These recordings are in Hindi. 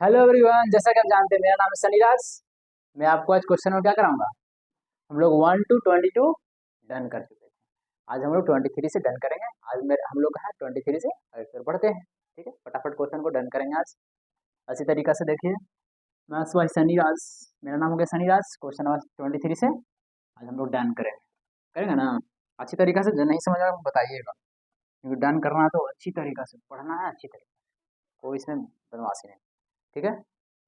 हेलो एवरीवन, जैसा कि आप जानते हैं मेरा नाम है सनीराज। मैं आपको आज क्वेश्चन में क्या कराऊंगा। हम लोग 1 to 22 डन कर चुके थे। आज हम लोग 23 से डन करेंगे। आज मेरे हम लोग है 23 से आगे फिर बढ़ते हैं। ठीक है, फटाफट क्वेश्चन को डन करेंगे आज। अच्छी तरीका से देखिए, मैं सुबह सनीराज, मेरा नाम हो गया सनीराज। क्वेश्चन नंबर 23 से आज हम लोग डन करेंगे। करेंगे ना अच्छी तरीका से। जो नहीं समझ आएगा बताइएगा, क्योंकि डन करना है तो अच्छी तरीका से पढ़ना है, अच्छी तरीके से, कोई इसमें बदमाशी नहीं। ठीक है।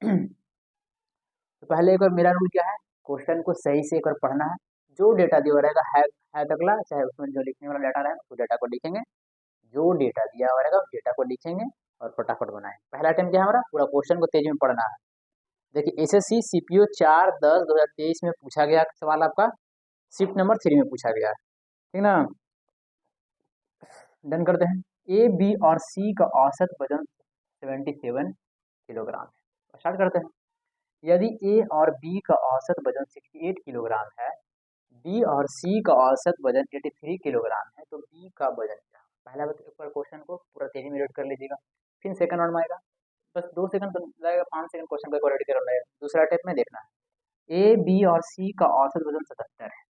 तो पहले एक बार मेरा रूल क्या है, क्वेश्चन को सही से एक बार पढ़ना है। जो डेटा दिया हुआ रहेगा है अगला, चाहे उसमें जो लिखने वाला डेटा रहेगा उस डेटा को लिखेंगे। जो डेटा दिया हुआ रहेगा उस डेटा को लिखेंगे और फटाफट बनाएं। पहला अटेम्प्ट क्या है हमारा, पूरा क्वेश्चन को तेजी में पढ़ना है। देखिए, एसएससी सीपीओ 4/10/2023 में पूछा गया सवाल आपका शिफ्ट नंबर 3 में पूछा गया है। ठीक ना। डन करते हैं। ए बी और सी का औसत वजन 77 किलोग्राम है। स्टार्ट करते हैं। यदि ए और बी का औसत वजन 68 किलोग्राम है, बी और सी का औसत वजन 83 किलोग्राम है, तो बी का वजन क्या है। पहला एक बार क्वेश्चन को पूरा तेजी में रीड कर लीजिएगा, फिर सेकंड राउंड में आएगा। बस 2 सेकंड तो लगेगा, 5 सेकंड क्वेश्चन को एक बार रेडी कर लगेगा। दूसरा टेप में देखना है। ए बी और सी का औसत वजन 77 है।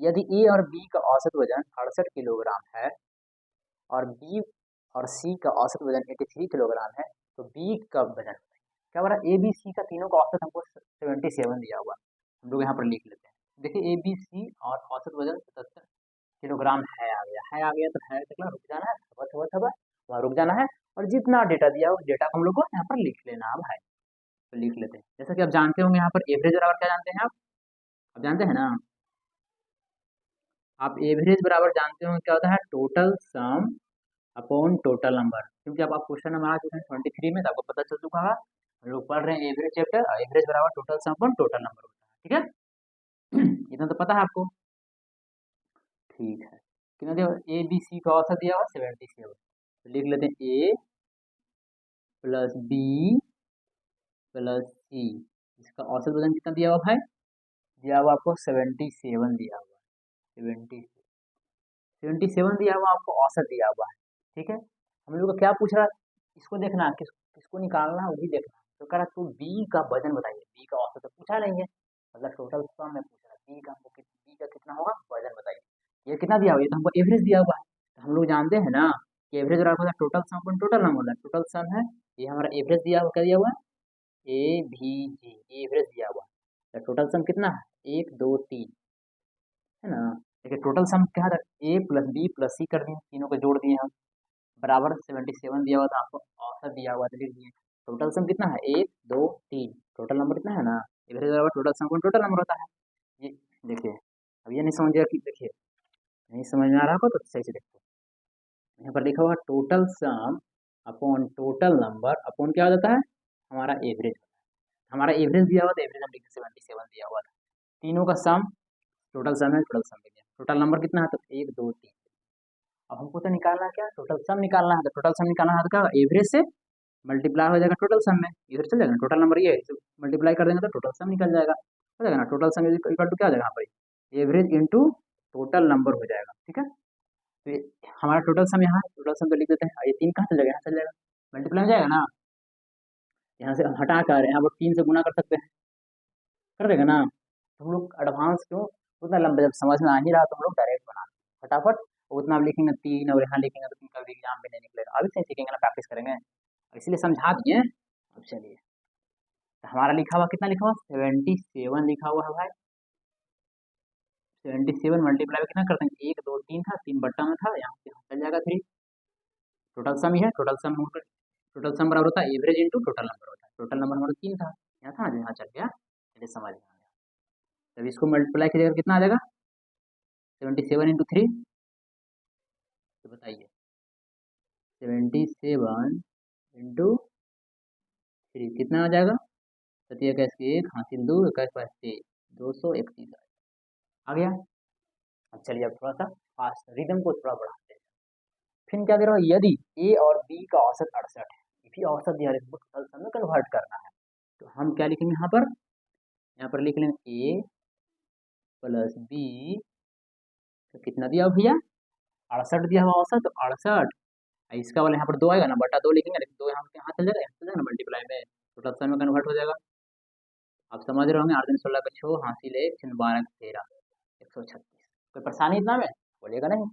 यदि ए और बी का औसत वजन 68 किलोग्राम है और बी और सी का औसत वजन 83 किलोग्राम है, तो बी का वजन क्या बोला। ए बी सी का तीनों का औसत हमको 77 दिया हुआ, हम लोग यहाँ पर लिख लेते हैं। देखिए, ए बी सी और औसत वजन 77 किलोग्राम है, आ गया है, आ गया तो है कितना, रुक जाना है, थोड़ा थोड़ा थोड़ा वहाँ रुक जाना है। और जितना डेटा दिया हो उस डेटा को हम लोग को यहाँ पर लिख लेना है भाई। तो लिख लेते हैं। जैसा कि आप जानते होंगे, यहाँ पर एवरेज बराबर क्या जानते हैं आप जानते हैं ना। आप एवरेज बराबर जानते होंगे क्या होता है, total sum upon total number. क्योंकि अब आप क्वेश्चन नंबर आ चुके हैं 23 में, तो आपको पता चल चुका है। हम लोग पढ़ रहे हैं एवरेज चैप्टर, एवरेज बराबर total sum upon total number होता है। ठीक है। इतना तो पता है आपको। ठीक है, कितना दिया, ए बी सी का औसत दिया हुआ 77। तो लिख लेते हैं ए प्लस बी प्लस सी। इसका औसत वजन कितना दिया हुआ भाई, दिया हुआ आपको 77 दिया हुआ है। 77 दिया हुआ आपको, औसत दिया हुआ है। ठीक है, हम लोग को क्या पूछ रहा है, इसको देखना है, किसको निकालना है वो भी देखना है। तो कह रहा तू बी का वजन बताइए। बी का औसत तो पूछा नहीं है, मतलब टोटल सम में पूछ रहा है। बी का हमको बी का कितना होगा वजन बताइए। ये कितना दिया हुआ, ये तो हमको एवरेज दिया हुआ है। तो हम लोग जानते हैं ना कि एवरेज बराबर होता है total sum upon total number होता है। टोटल सम है, ये हमारा एवरेज दिया हुआ, क्या दिया हुआ है, ए भी जी, ये एवरेज दिया हुआ है। तो टोटल सम कितना है, 1 2 3, है ना। देखिए, टोटल सम क्या था, ए प्लस बी प्लस सी कर दिए, तीनों को जोड़ दिए हम, बराबर 77 दिया हुआ था आपको, औसत दिया हुआ था, लिख दिए। टोटल सम कितना है, 1 2 3, टोटल नंबर कितना है ना। एवरेज बराबर total sum upon total number होता है। ये देखिए, अब ये नहीं समझिएगा कि, देखिए नहीं समझ में आ रहा होगा तो सही से देखो। यहाँ पर लिखा हुआ total sum upon total number upon क्या हो जाता है, हमारा एवरेज। हमारा एवरेज दिया हुआ था, एवरेज हम लिखे 77 दिया हुआ था। तीनों का सम, टोटल सम है, टोटल सम लिख दिया। टोटल नंबर कितना है, तो 1 2 3। अब हमको तो निकालना है क्या, टोटल सम निकालना है। तो टोटल सम निकालना है तो क्या, एवरेज से मल्टीप्लाई हो जाएगा टोटल सम में, इधर चल जाएगा। टोटल नंबर ये है, मल्टीप्लाई कर देंगे तो टोटल सम निकल जाएगा, हो जाएगा ना। टोटल सम इक्वल टू क्या हो जाएगा यहाँ पर, एवरेज इंटू टोटल नंबर हो जाएगा। ठीक है, तो हमारा टोटल सम यहाँ, टोटल सम तो लिख देते हैं। ये 3 कहाँ चल जाएगा, यहाँ चल जाएगा, मल्टीप्लाई हो जाएगा ना। यहाँ से हम हटा कर यहाँ पर 3 से गुना कर सकते हैं, कर देगा ना। तो हम लोग एडवांस क्यों उतना लंबा, जब समझ में आ ही रहा तो हम लोग डायरेक्ट बना फटाफट। उतना आप लिखेंगे 3 और यहाँ लिखेंगे तो कभी एग्जाम में नहीं निकलेगा। अभी से सीखेंगे ना, प्रैक्टिस करेंगे, इसलिए समझा दिए। अब चलिए, तो हमारा लिखा हुआ कितना लिखा हुआ, 77 लिखा हुआ है भाई। 77 मल्टीप्लाई में कितना कर देंगे, 1 2 3 था, 3 बट्टा में था, यहाँ से चल जाएगा 3। टोटल सम ही है, टोटल सम बराबर होता है एवरेज इंटू टोटल नंबर होता है। टोटल नंबर हमारा 3 था, यहाँ था ना, यहाँ चल गया, चलिए समझ में आ गया। तब इसको मल्टीप्लाई कीजिएगा कितना आ जाएगा, 77 × 3। तो बताइए, 77 × 3 कितना आ जाएगा, 7 × 1 हासिल 2 21 231 आ गया। अब चलिए, अब थोड़ा सा फास्ट रिदम को थोड़ा बढ़ाते हैं। फिर क्या कह रहा हूँ, यदि ए और बी का औसत 68 है, इसी औसत दिया है, इसको टोटल सम में कन्वर्ट करना है। तो हम क्या लिखेंगे यहाँ पर लिख लेंगे ए प्लस बी, तो कितना दिया भैया, 68 दिया हुआ औसत, तो 68 इसका वाला यहाँ पर 2 आएगा ना, बटा 2 लिखेंगे, लेकिन 2 यहाँ चल जाएगा, यहाँ चल जाएगा ना मल्टीप्लाई में, टोटल सम में कन्वर्ट हो जाएगा। आप समझ रहे होंगे, 8 दिन 16 का 6 हासिल 1 6 12 13 136। कोई परेशानी इतना में बोलिएगा नहीं,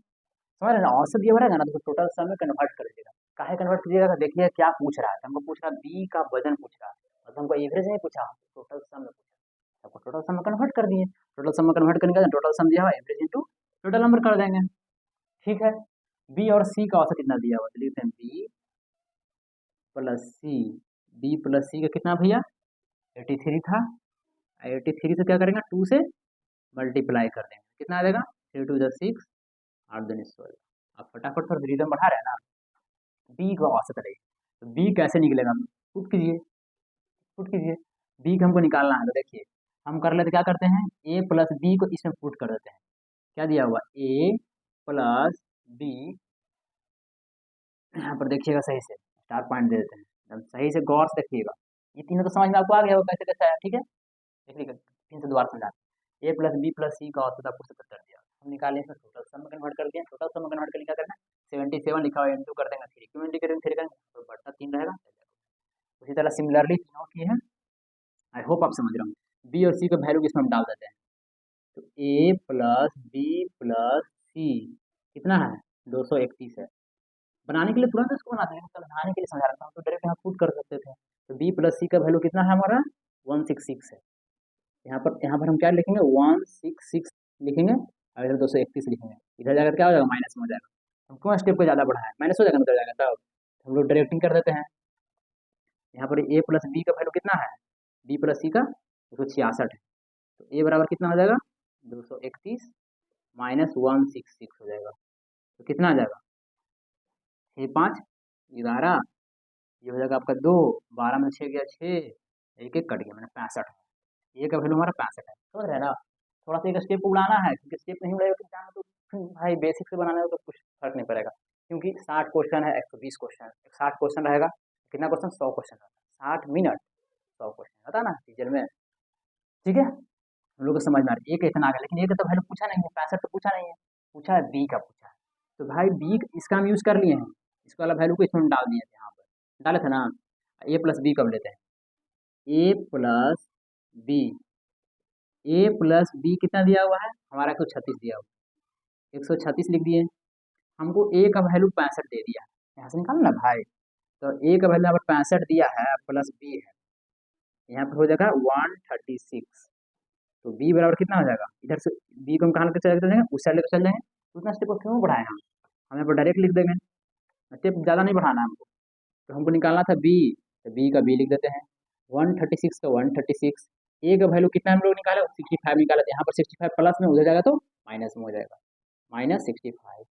समझ रहे ना। औसत दिया हुआ रहेगा ना तो टोटल सम में कन्वर्ट कर दीजिएगा। काहे कन्वर्ट कीजिएगा, देखिए क्या पूछ रहा है, हमको पूछ रहा है बी का वजन पूछ रहा है, मतलब हमको एवरेज नहीं पूछा, टोटल सम में पूछा, आपको टोटल सम में कन्वर्ट कर दिए। टोटल सम में कन्वर्ट करने का टोटल सम दिया हुआ एवरेज इंटू टोटल नंबर कर देंगे, ठीक है। बी और सी का औसत कितना दिया हुआ, तो लिखते हैं बी प्लस सी, बी प्लस सी का कितना भैया 83 था, 83 से क्या करेंगे 2 से मल्टीप्लाई कर देंगे, कितना आ जाएगा 3 2 6 8 2 16। आप फटाफट थोड़ा रिदम बढ़ा रहे हैं ना। बी का औसत रही, तो बी कैसे निकलेगा, पुट कीजिए, पुट कीजिए। बी का हमको निकालना है, तो देखिए हम कर लेते क्या करते हैं, ए प्लस बी को इसमें पुट कर देते हैं। क्या दिया हुआ ए प्लस बी, यहाँ पर देखिएगा सही से स्टार पॉइंट दे देते हैं, एकदम सही से गौर से देखिएगा। ये तीनों तो समझ में आपको आ गया होगा कैसे कैसे है, ठीक है। देखिएगा फिर से दोबारा समझा, ए प्लस बी प्लस सी का औसत आपको 70 कर दिया, हम निकाले इसमें टोटल सम में कन्वर्ट कर दिया, टोटल सम में कन्वर्ट करके क्या करना है 77 लिखा हुआ इंटू कर देंगे 3, क्यों इंटू करेंगे 3 करेंगे तो बढ़ता 3 रहेगा। उसी तरह सिमिलरली तीनों की है, आई होप आप समझ रहे होंगे। बी और सी का वैल्यू इसमें हम डाल देते हैं, तो ए प्लस बी प्लस सी कितना है 231 है। बनाने के लिए तुरंत इसको बनाते हैं, समझाने के लिए समझा रहा हूँ, तो डायरेक्ट यहाँ पुट कर सकते थे। तो बी प्लस सी का वैल्यू कितना है हमारा 166 है। यहाँ पर हम क्या लिखेंगे 166 लिखेंगे, और इधर 231 लिखेंगे, इधर जाकर क्या हो जाएगा माइनस में हो जाएगा। हम क्यों स्टेप को ज़्यादा बढ़ाएं, माइनस हो जाएगा ना, उधर जाएगा तब हम लोग डायरेक्टिंग कर देते हैं। यहाँ पर ए प्लस बी का वैल्यू कितना है, बी प्लस सी का 266 है, तो ए बराबर कितना हो जाएगा 231 माइनस 166 हो जाएगा, तो कितना आ जाएगा 6 5 11, ये हो जाएगा आपका 2, 12 में 6 गया 6, एक एक कट गया मैंने 65 है, ए का वैल्यू हमारा 65 है, समझ रहे हैं ना। थोड़ा सा एक स्टेप उड़ाना है, क्योंकि स्टेप नहीं उड़ाएगा तो एग्जाम में तो भाई बेसिक से बनाने में तो कुछ फर्क नहीं पड़ेगा, क्योंकि 60 क्वेश्चन है, 120 क्वेश्चन, 60 क्वेश्चन रहेगा, कितना क्वेश्चन 100 क्वेश्चन रहेगा, 60 मिनट 100 क्वेश्चन होता है ना टीचर में, ठीक है। हम लोग को समझ में आ रहा है, एक इतना आ गया, लेकिन एक तो वैल्यू पूछा नहीं है, 65 तो पूछा नहीं है, पूछा है बी का पूछा है, तो भाई बी इसका हम यूज़ कर लिए हैं, इसका वाला वैल्यू को इसमें हम डाल दिए थे, यहाँ पर डाले थे ना। ए प्लस बी कब लेते हैं, A plus B, A plus B कितना दिया हुआ है हमारा 136 दिया हुआ, 136 लिख दिए, हमको ए का वैल्यू 65 दे दिया, यहाँ से निकाल ना भाई, तो ए का वैल्यू यहाँ पर 65 दिया है प्लस बी है, यहाँ पर हो जाएगा 136, तो बी बराबर कितना हो जाएगा, इधर से बी को हम कहाँ लेकर चले जाएंगे उस साइड लेकर चल जाएंगे, तो उतना स्टेप को क्यों बढ़ाएं हम यहाँ पर डायरेक्ट लिख देंगे, स्टेप ज़्यादा नहीं बढ़ाना हमको, तो हमको निकालना था बी, तो बी का बी लिख देते हैं, 136 का 136, ए का वैल्यू कितना हम लोग निकाले 65 निकाले, यहाँ पर 65 प्लस में उधर जाएगा तो माइनस में हो जाएगा, -65,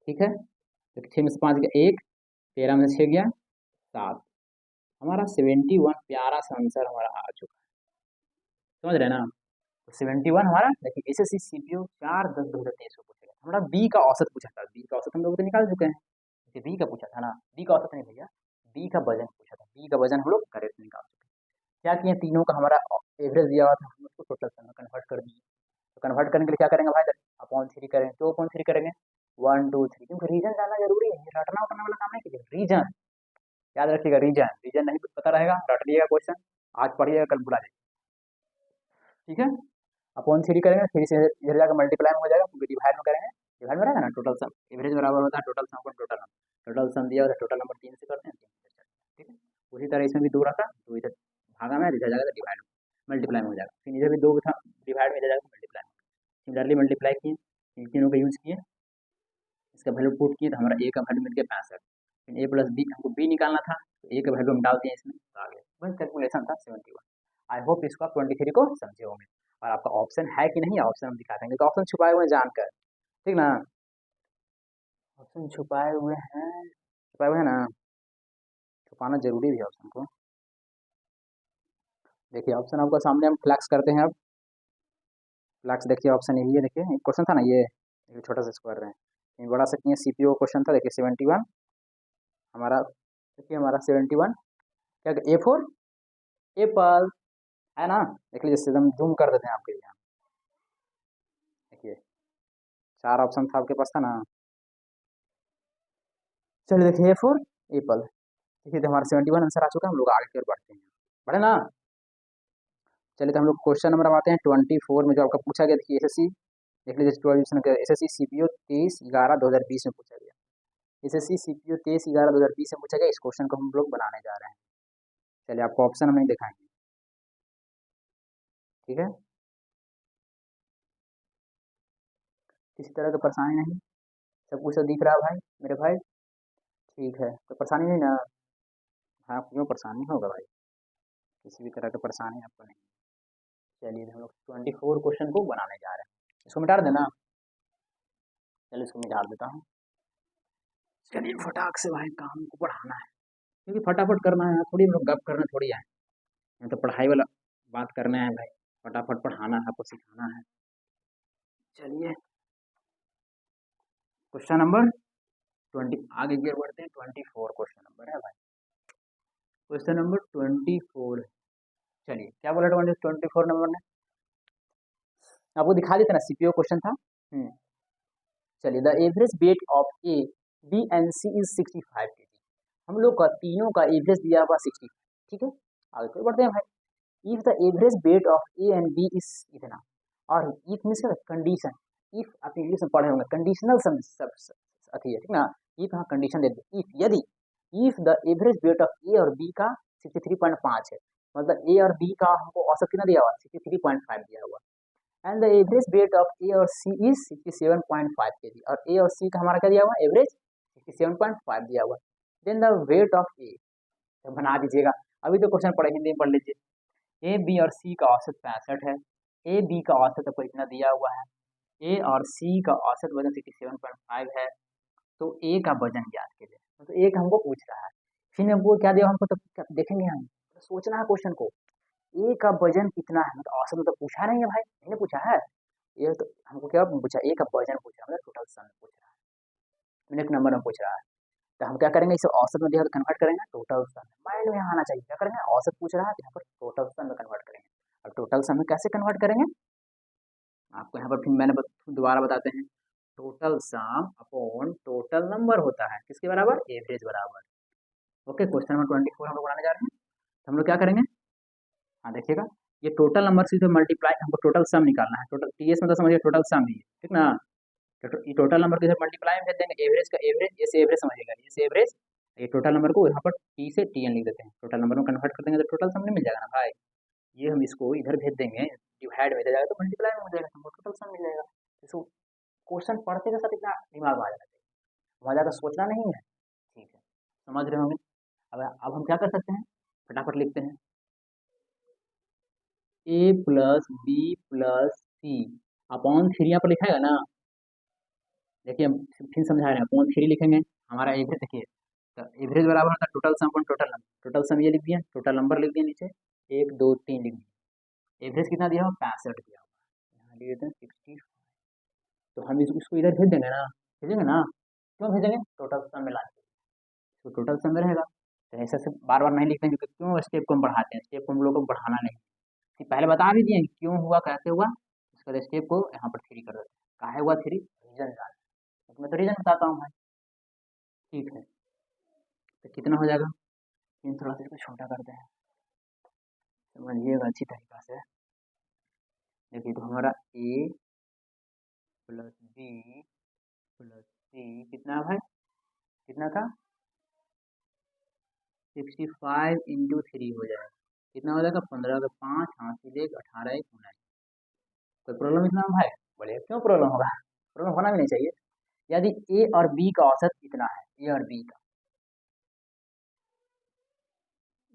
ठीक है। तो 6 में से 5 गया 1, 13 में से 6 गया 7, हमारा 71 प्यारा सा आंसर हमारा आ चुका है, समझ रहे हैं ना। तो 71 हमारा देखिए एसएससी सीपीओ 4/10/2023 को पूछेगा, हमारा बी का औसत पूछा था, बी का औसत हम लोग तो निकाल चुके हैं, जैसे बी का पूछा था ना, बी का औसत नहीं भैया, बी का वजन पूछा था, बी का वजन हम लोग करेक्ट निकाल चुके हैं। क्या किए तीनों का हमारा एवरेज दिया हुआ था, हम उसको टोटल सम में कन्वर्ट कर दिए, तो कन्वर्ट करने के लिए क्या करेंगे भाई अपॉन 3 करेंगे, क्यों अपॉन 3 करेंगे 1 2 3, क्योंकि रीजन जानना जरूरी है, ये रटना उटना वाला काम नहीं कीजिए, रीजन याद रखिएगा, रीजन रीजन नहीं पता रहेगा रट लिएगा क्वेश्चन, आज पढ़िएगा कल भुला जाएगा, ठीक है। अपॉन 3 करेंगे, 3 से इधर जाकर मल्टीप्लाई में हो जाएगा, क्योंकि डिवाइड में करेंगे, डिवाइड में रहेगा ना टोटल सम, एवरेज बराबर होता है टोटल सम पर टोटल नंबर, टोटल सम दिया होता है टोटल नंबर 3 से करते हैं 3 से, ठीक है। उसी तरह इसमें भी 2 रखा, तो इधर भागा में इधर जाएगा डिवाइड में, मल्टीप्लाई में हो जाएगा, फिर इधर भी 2 था डिवाइड में इधर जाएगा मल्टीप्लाई में, सिमिलरली मल्टीप्लाई किए, इन तीनों का यूज़ किए, इसका वैल्यू पुट किए, तो हमारा ए का वैल्यू मिल गया 65, फिर ए प्लस बी हमको बी निकालना था, तो ए का वैल्यू हम डाल दिए इसमें, तो आ गया बस कैलकुलेशन था 71। आई होप इसको आप 23 को समझे होंगे, और आपका ऑप्शन है कि नहीं, ऑप्शन हम दिखा देंगे, तो ऑप्शन छुपाए हुए हैं जानकर, ठीक ना, ऑप्शन छुपाए हुए हैं ना, छुपाना जरूरी भी है ऑप्शन को। देखिए ऑप्शन आपका सामने हम फ्लैक्स करते हैं, अब फ्लैक्स देखिए ऑप्शन यही है, देखिए क्वेश्चन था ना ये छोटा सा इसको कर रहे हैं, ये बड़ा सा किए सीपीओ क्वेश्चन था, देखिए 71 हमारा, देखिए हमारा 71 क्या A4 एप्पल है ना, देख लीजिए एकदम जूम कर देते हैं आपके लिए, देखिए 4 ऑप्शन था आपके पास था ना, चलिए देखिए ए फॉर एप्पल। देखिए तो हमारा 71 आंसर आ चुका है, हम लोग आगे की ओर बढ़ते हैं, बढ़े ना। चलिए तो हम लोग क्वेश्चन नंबर अब आते हैं 24 में, जो आपका पूछा गया। देखिए एसएससी, देख लीजिए 12 एसएससी सीपीओ 23/11/2020 में पूछा गया। एसएससी सीपीओ 23/11/2020 में पूछा गया। इस क्वेश्चन को हम लोग बनाने जा रहे हैं। चलिए आपको ऑप्शन हम नहीं दिखाएंगे, ठीक है। किसी तरह की परेशानी नहीं, सब कुछ तो दिख रहा है भाई मेरे भाई, ठीक है, तो परेशानी नहीं ना। हाँ क्यों परेशानी होगा भाई, किसी भी तरह की परेशानी आपको नहीं। चलिए हम लोग 24 क्वेश्चन को बनाने जा रहे हैं। इसको मिटा देना, चलिए इसको मिटा देता हूँ। चलिए फटाक से भाई काम को बढ़ाना है, क्योंकि फटाफट करना है, थोड़ी हम लोग गप करना थोड़ी है, तो पढ़ाई वाला बात करना है भाई, फटाफट पढ़ाना है, आपको सिखाना है। चलिए क्वेश्चन नंबर 20 आगे की ओर बढ़ते हैं। 24 क्वेश्चन नंबर है भाई, क्वेश्चन नंबर 24। चलिए क्या बोला 24 नंबर ने, आपको दिखा देता ना, सीपीओ क्वेश्चन था। चलिए the average weight of A B and C is 65 kg। हम लोग का तीनों का एवरेज दिया हुआ 60, ठीक है। आगे कोई बढ़ते हैं भाई। If the average weight of A and B is इतना, और इफ मीन्स कंडीशन, इफ आप इंग्लिश में पढ़े होंगे, कंडीशनल सब अथी है, ठीक ना। इफ हाँ कंडीशन दे दी, इफ यदि, if the average weight of A और बी का 63.5 है, मतलब ए और बी का हमको औसत कितना दिया हुआ, 63.5 दिया हुआ, and the average weight of A और सी इज 67.5 kg, और ए और सी का हमारा क्या दिया हुआ, एवरेज 67.5 दिया हुआ। देन द वेट ऑफ ए, तो बना दीजिएगा। अभी तो क्वेश्चन पढ़े, हिंदी में पढ़ लीजिए। ए बी और सी का औसत 65 है, ए बी का औसत आपको इतना दिया हुआ है, ए और सी का औसत वजन 67.5 है, तो ए का वजन ज्ञात कीजिए। तो ए का हमको पूछ रहा है, फिर हमको क्या दिया हमको, तो देखेंगे हम, तो सोचना है क्वेश्चन को, ए का वजन कितना है, मतलब औसत में तो पूछा नहीं है भाई, नहीं पूछा है। ये तो हमको क्या पूछा, ए का वजन पूछा, मतलब टोटल सम पूछ रहा है, मिनट नंबर में पूछ रहा है। तो हम क्या करेंगे, इसे औसत में दिया तो कन्वर्ट करेंगे टोटल सम, माइंड में आना चाहिए। क्या करेंगे, औसत पूछ रहा है तो यहाँ पर टोटल सम में कन्वर्ट करेंगे। और टोटल सम में कैसे कन्वर्ट करेंगे, आपको यहाँ पर फिर मैंने दोबारा बताते हैं। Total sum upon total number होता है किसके बराबर, एवरेज बराबर। ओके क्वेश्चन नंबर 24 हम लोग बनाने जा रहे हैं। तो हम लोग क्या करेंगे, हाँ देखिएगा, ये टोटल नंबर से मल्टीप्लाई, हमको टोटल सम निकालना है। टोटल टीएस मतलब समझिए टोटल सम ही है, ठीक ना। ये टोटल नंबर को इधर मल्टीप्लाई में भेज देंगे, एवरेज का एवरेज, ये से एवरेज समझिएगा, ये से एवरेज, ये टोटल नंबर को यहाँ पर टी से टी एन लिख देते हैं, टोटल नंबर में कन्वर्ट कर देंगे तो टोटल सम नहीं मिल जाएगा ना भाई। ये हम इसको इधर भेज देंगे, डिवाइड में इधर जाएगा तो मल्टीप्लाई में हो जाएगा, हमको टोटल सम मिल जाएगा। इसको क्वेश्चन पढ़ते के साथ इतना दिमाग में आ जाना चाहिए, वहाँ जाकर सोचना नहीं है, ठीक है, समझ रहे होंगे। अब हम क्या कर सकते हैं, फटाफट लिखते हैं, A plus B plus C upon 3 यहाँ पर लिखा है ना। देखिए हम फिर समझा रहे हैं, अपॉन 3 लिखेंगे, हमारा एवरेज देखिए, तो एवरेज बराबर होता है total sum upon total number. Total sum ये लिख दिया, टोटल नंबर लिख दिया नीचे, 1 2 3 लिख दिया। एवरेज कितना दिया हुआ, 65 दिया हुआ, यहाँ लिख देते हैं 60। तो हम इसको इधर भेज देंगे ना, भेजेंगे ना, क्यों भेजेंगे, टोटल सम मिला के, तो टोटल सम में रहेगा। तो ऐसे से बार बार नहीं लिखते हैं, क्योंकि क्यों स्टेप को हम बढ़ाते हैं, स्टेप को हम लोग को बढ़ाना नहीं, कि पहले बता भी दिए क्यों हुआ कैसे हुआ, उसके बाद स्टेप को यहाँ पर 3 कर देते हैं। काहे हुआ 3, रीजन जाना, तो मैं तो रीजन बताता हूँ भाई, ठीक है। तो कितना हो जाएगा, इन थोड़ा सा इसको छोटा करते हैं, समझिएगा अच्छी तरीका से। देखिए तो हमारा ए प्लस बी प्लस सी कितना है भाई, कितना था, 65 इंटू 3 हो जाएगा, कितना हो जाएगा, 15 का 5, हाँ सीधे 18 1 19। कोई प्रॉब्लम इसमें भाई, बोलिए क्यों प्रॉब्लम होगा, प्रॉब्लम होना भी नहीं चाहिए। यदि ए और बी का औसत इतना है, ए और बी का,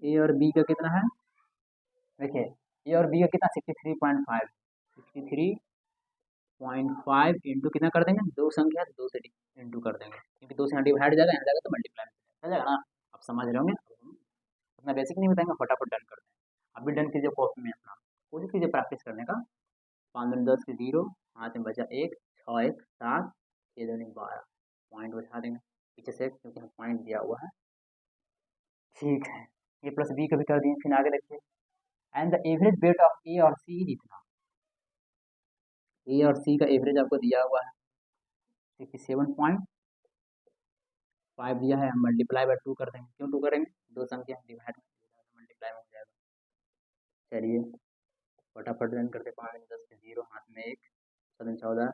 ए और बी का कितना है, देखिए ए और बी का कितना 63.5, 63.5 इंटू कितना कर देंगे, दो संख्या दो से इंटू कर देंगे, क्योंकि दो से यहाँ डिवाइड जाएगा, यहाँ जाएगा तो मल्टीप्लाई हो जाएगा ना। आप समझ रहे होंगे, अब हम अपना बेसिक नहीं बताएंगे, फटाफट डन कर दें। अभी डन कीजिए कॉपी में अपना, कोशिश कीजिए प्रैक्टिस करने का। 5 दूनी 10 के 0, हाथ में बचा 1, 6 1 7, 6 दूनी 12, पॉइंट बचा देंगे पीछे से, क्योंकि हम पॉइंट दिया हुआ है, ठीक है। ए प्लस बी का भी कर दिए, फिर आगे देखिए, and the average weight of A और सी इतना, ए और सी का एवरेज आपको दिया हुआ है 67.5, 5 दिया है, हम मल्टीप्लाई बाय 2 कर देंगे। क्यों 2 करेंगे? दो संख्या डिवाइड में मल्टीप्लाई में हो जाएगा। चलिए फटाफट रन करते, 5 10 के 0, हाथ में 1, 7 14,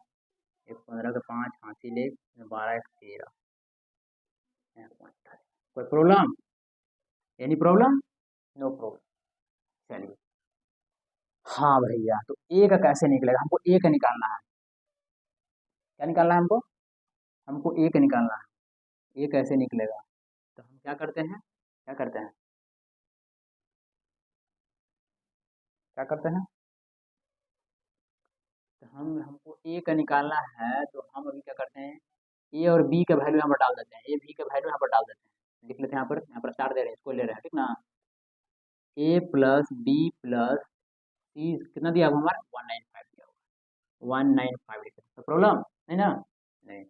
1 15 के 5, हाथी ले 12 1 13। कोई problem? Any problem? No problem. चलिए हाँ भैया, तो ए का कैसे निकलेगा? हमको ए का निकालना है। क्या निकालना है हमको? हमको ए का निकालना है। ए कैसे निकलेगा? तो हम क्या करते हैं, क्या करते हैं, क्या करते हैं? तो हमको ए का निकालना है, तो हम अभी क्या करते हैं, ए और बी का वैल्यू यहाँ पर डाल देते हैं। ए बी का वैल्यू यहाँ पर डाल देते हैं, लिख लेते हैं यहाँ पर स्टार दे रहे हैं, इसको ले रहे हैं, ठीक ना। ए प्लस बी प्लस सी कितना दिया हुआ हमारा? 195 दिया हुआ, 195 लिख सकते। तो प्रॉब्लम नहीं ना? नहीं।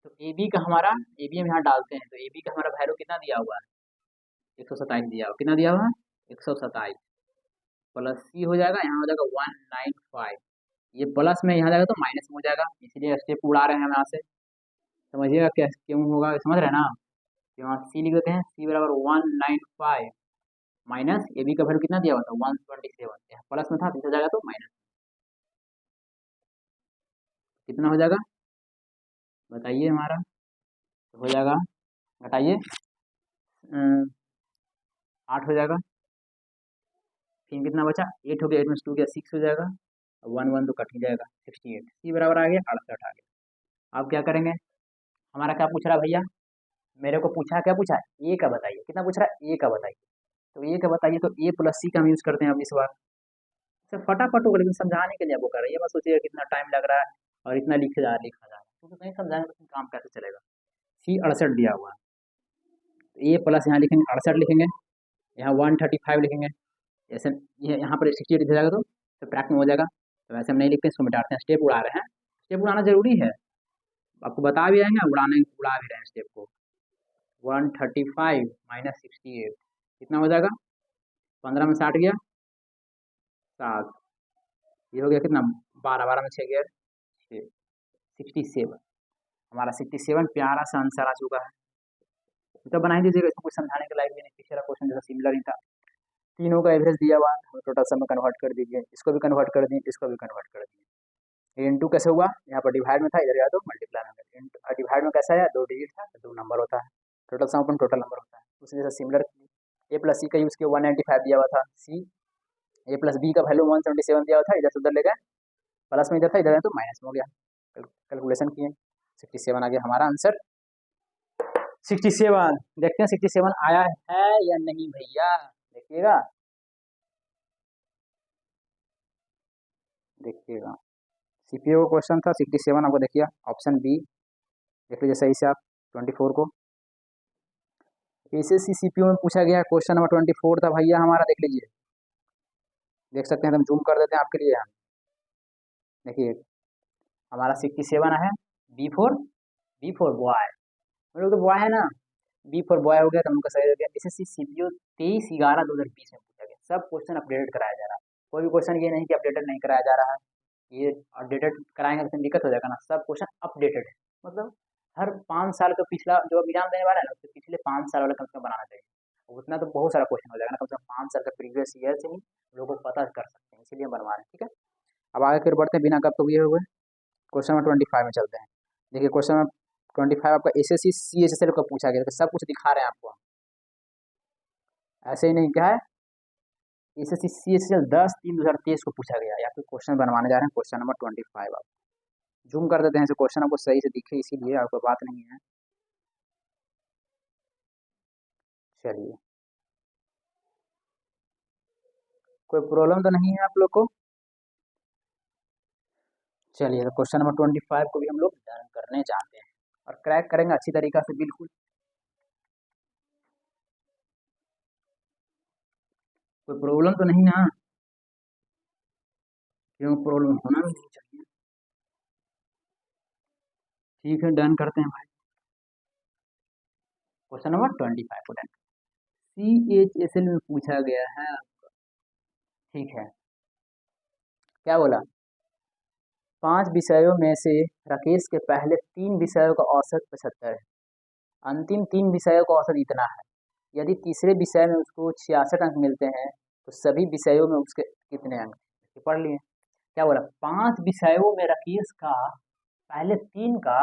तो ए बी का हमारा, ए बी हम यहाँ डालते हैं, तो ए बी का हमारा वैल्यू कितना दिया हुआ है? 127 दिया हुआ। कितना दिया हुआ है? 127 प्लस सी हो जाएगा, यहाँ हो जाएगा 195। ये प्लस में यहाँ जाएगा तो माइनस में हो जाएगा, इसीलिए स्टेप उड़ा रहे हैं हम यहाँ से। समझिएगा क्या क्यों होगा, समझ रहे हैं ना। तो यहाँ सी लिख देते हैं, सी बराबर 195 माइनस ए बी का वैल्यू कितना दिया हुआ था? 127। प्लस में था तो इसे जाएगा तो माइनस, कितना हो जाएगा बताइए हमारा? तो हो जाएगा, बताइए, 8 हो जाएगा। फिर कितना बचा? 8 हो गया, 8 में 2 गया, 6 हो जाएगा। 1 1 तो कट ही जाएगा, 68। सी बराबर आ गया 68 आ गया। अब क्या करेंगे? हमारा क्या पूछ रहा है भैया? मेरे को पूछा है, क्या पूछा है? ए का बताइए। कितना पूछ रहा है? ए का बताइए। तो ए का बताइए, तो ए प्लस सी का हम यूज करते हैं अब इस बार। सर फटाफट होगा, लेकिन समझाने के लिए वो कर रही है, मैं सोचिएगा कितना टाइम लग रहा है और इतना लिखा जा रहा है, तो नहीं समझाएंगे तो काम कैसे चलेगा। सी 68 दिया हुआ है, तो ए प्लस यहाँ लिखेंगे 68 लिखेंगे, यहाँ 135 लिखेंगे। ऐसे ये यहाँ पर 68 दिया जाएगा तो प्रैक्ट में हो जाएगा। तो वैसे हम नहीं लिखते, इसको मिटाते हैं, स्टेप उड़ा रहे हैं। स्टेप उड़ाना जरूरी है, आपको बता भी रहेंगे, उड़ाने उड़ा भी रहे हैं स्टेप को। 135 माइनस 68 कितना हो जाएगा? 15 में 60 गया, 7, ये हो गया कितना? 12, 12 में 6 गया 6, 67। हमारा 67 प्यारा सा आंसर आ चुका है। तो बना ही दीजिएगा, इसको कुछ समझाने के लायक भी नहीं, पिछला क्वेश्चन जैसा सिमिलर ही था। तीनों का एवरेज दिया हुआ है, टोटल सम में कन्वर्ट कर दीजिए, इसको भी कन्वर्ट कर दिए, इसको भी कन्वर्ट कर दिए। इंटू कैसे हुआ? यहाँ पर डिवाइड में था, इधर या तो मल्टीप्लाई में। डिवाइड में कैसा है? 2 डिजिट था, 2 नंबर होता है। टोटल सम अपन टोटल नंबर होता है, उसी जैसा सिमिलर। ए प्लस सी का यूज़ किया, 195 दिया हुआ था। सी ए प्लस बी का वैल्यू 177 दिया हुआ था, इधर से उधर ले गए, प्लस में इधर था, इधर है तो माइनस में हो गया। कैलकुलेशन किए, 67 आ गया हमारा आंसर। 67 देखते हैं 67 आया है या नहीं भैया, देखिएगा देखिएगा। सीपीओ का क्वेश्चन था 67, आपको देखिए ऑप्शन बी देख लीजिए सही से आप। 24 को एसएससी सीपीओ में पूछा गया क्वेश्चन नंबर 24 था भैया हमारा, देख लीजिए, देख सकते हैं, हम जूम कर देते हैं आपके लिए। देखिए हमारा 67 है, बी फोर बॉय, हम लोग तो बॉय है ना, बी फॉर बॉय हो गया, तो हमका सही हो गया। एसएससी सीपीओ 23/11/2020 में पूछा गया, सब क्वेश्चन अपडेटेड कराया जा रहा है। कोई भी क्वेश्चन ये नहीं कि अपडेटेड नहीं कराया जा रहा है, ये अपडेटेड कराएंगे तो दिक्कत हो जाएगा ना। सब क्वेश्चन अपडेटेड है, मतलब हर 5 साल का पिछला जो एग्जाम देने वाला है ना, उसके पिछले 5 साल वाला कम से कम बनाना चाहिए। उतना तो बहुत सारा क्वेश्चन हो जाएगा ना, कम से कम 5 साल का प्रीवियस ईयर से ही लोगों को पता कर सकते हैं, इसीलिए हम बनवा रहे हैं, ठीक है। अब आगे फिर बढ़ते हैं बिना कब तो ये हुए, क्वेश्चन नंबर 25 में चलते हैं। देखिए क्वेश्चन नंबर 25 आपका एसएससी सीएचएसएल का पूछा गया, तो सब कुछ दिखा रहे हैं आपको, ऐसे ही नहीं क्या है। एसएससी सीएचएसएल 10/3/2023 को पूछा गया, या फिर क्वेश्चन बनवाने जा रहे हैं, क्वेश्चन नंबर 25। आप जूम कर देते हैं, इसे क्वेश्चन आपको सही से दिखे, इसीलिए आपको बात नहीं है। चलिए कोई प्रॉब्लम तो नहीं है आप लोग को? चलिए तो क्वेश्चन नंबर 25 को भी हम लोग डन करने जाते हैं और क्रैक करेंगे अच्छी तरीका से, बिल्कुल कोई प्रॉब्लम तो नहीं ना, क्यों प्रॉब्लम होना भी नहीं चाहिए। ठीक है डन करते हैं भाई, क्वेश्चन नंबर 25 को डन। सीएचएसएल में पूछा गया है, ठीक है, क्या बोला? 5 विषयों में से राकेश के पहले 3 विषयों का औसत 75 है। अंतिम 3 विषयों का औसत इतना है। यदि तीसरे विषय में उसको 66 अंक मिलते हैं तो सभी विषयों में उसके कितने अंक? ये पढ़ लिए। क्या बोला? 5 विषयों में राकेश का पहले 3 का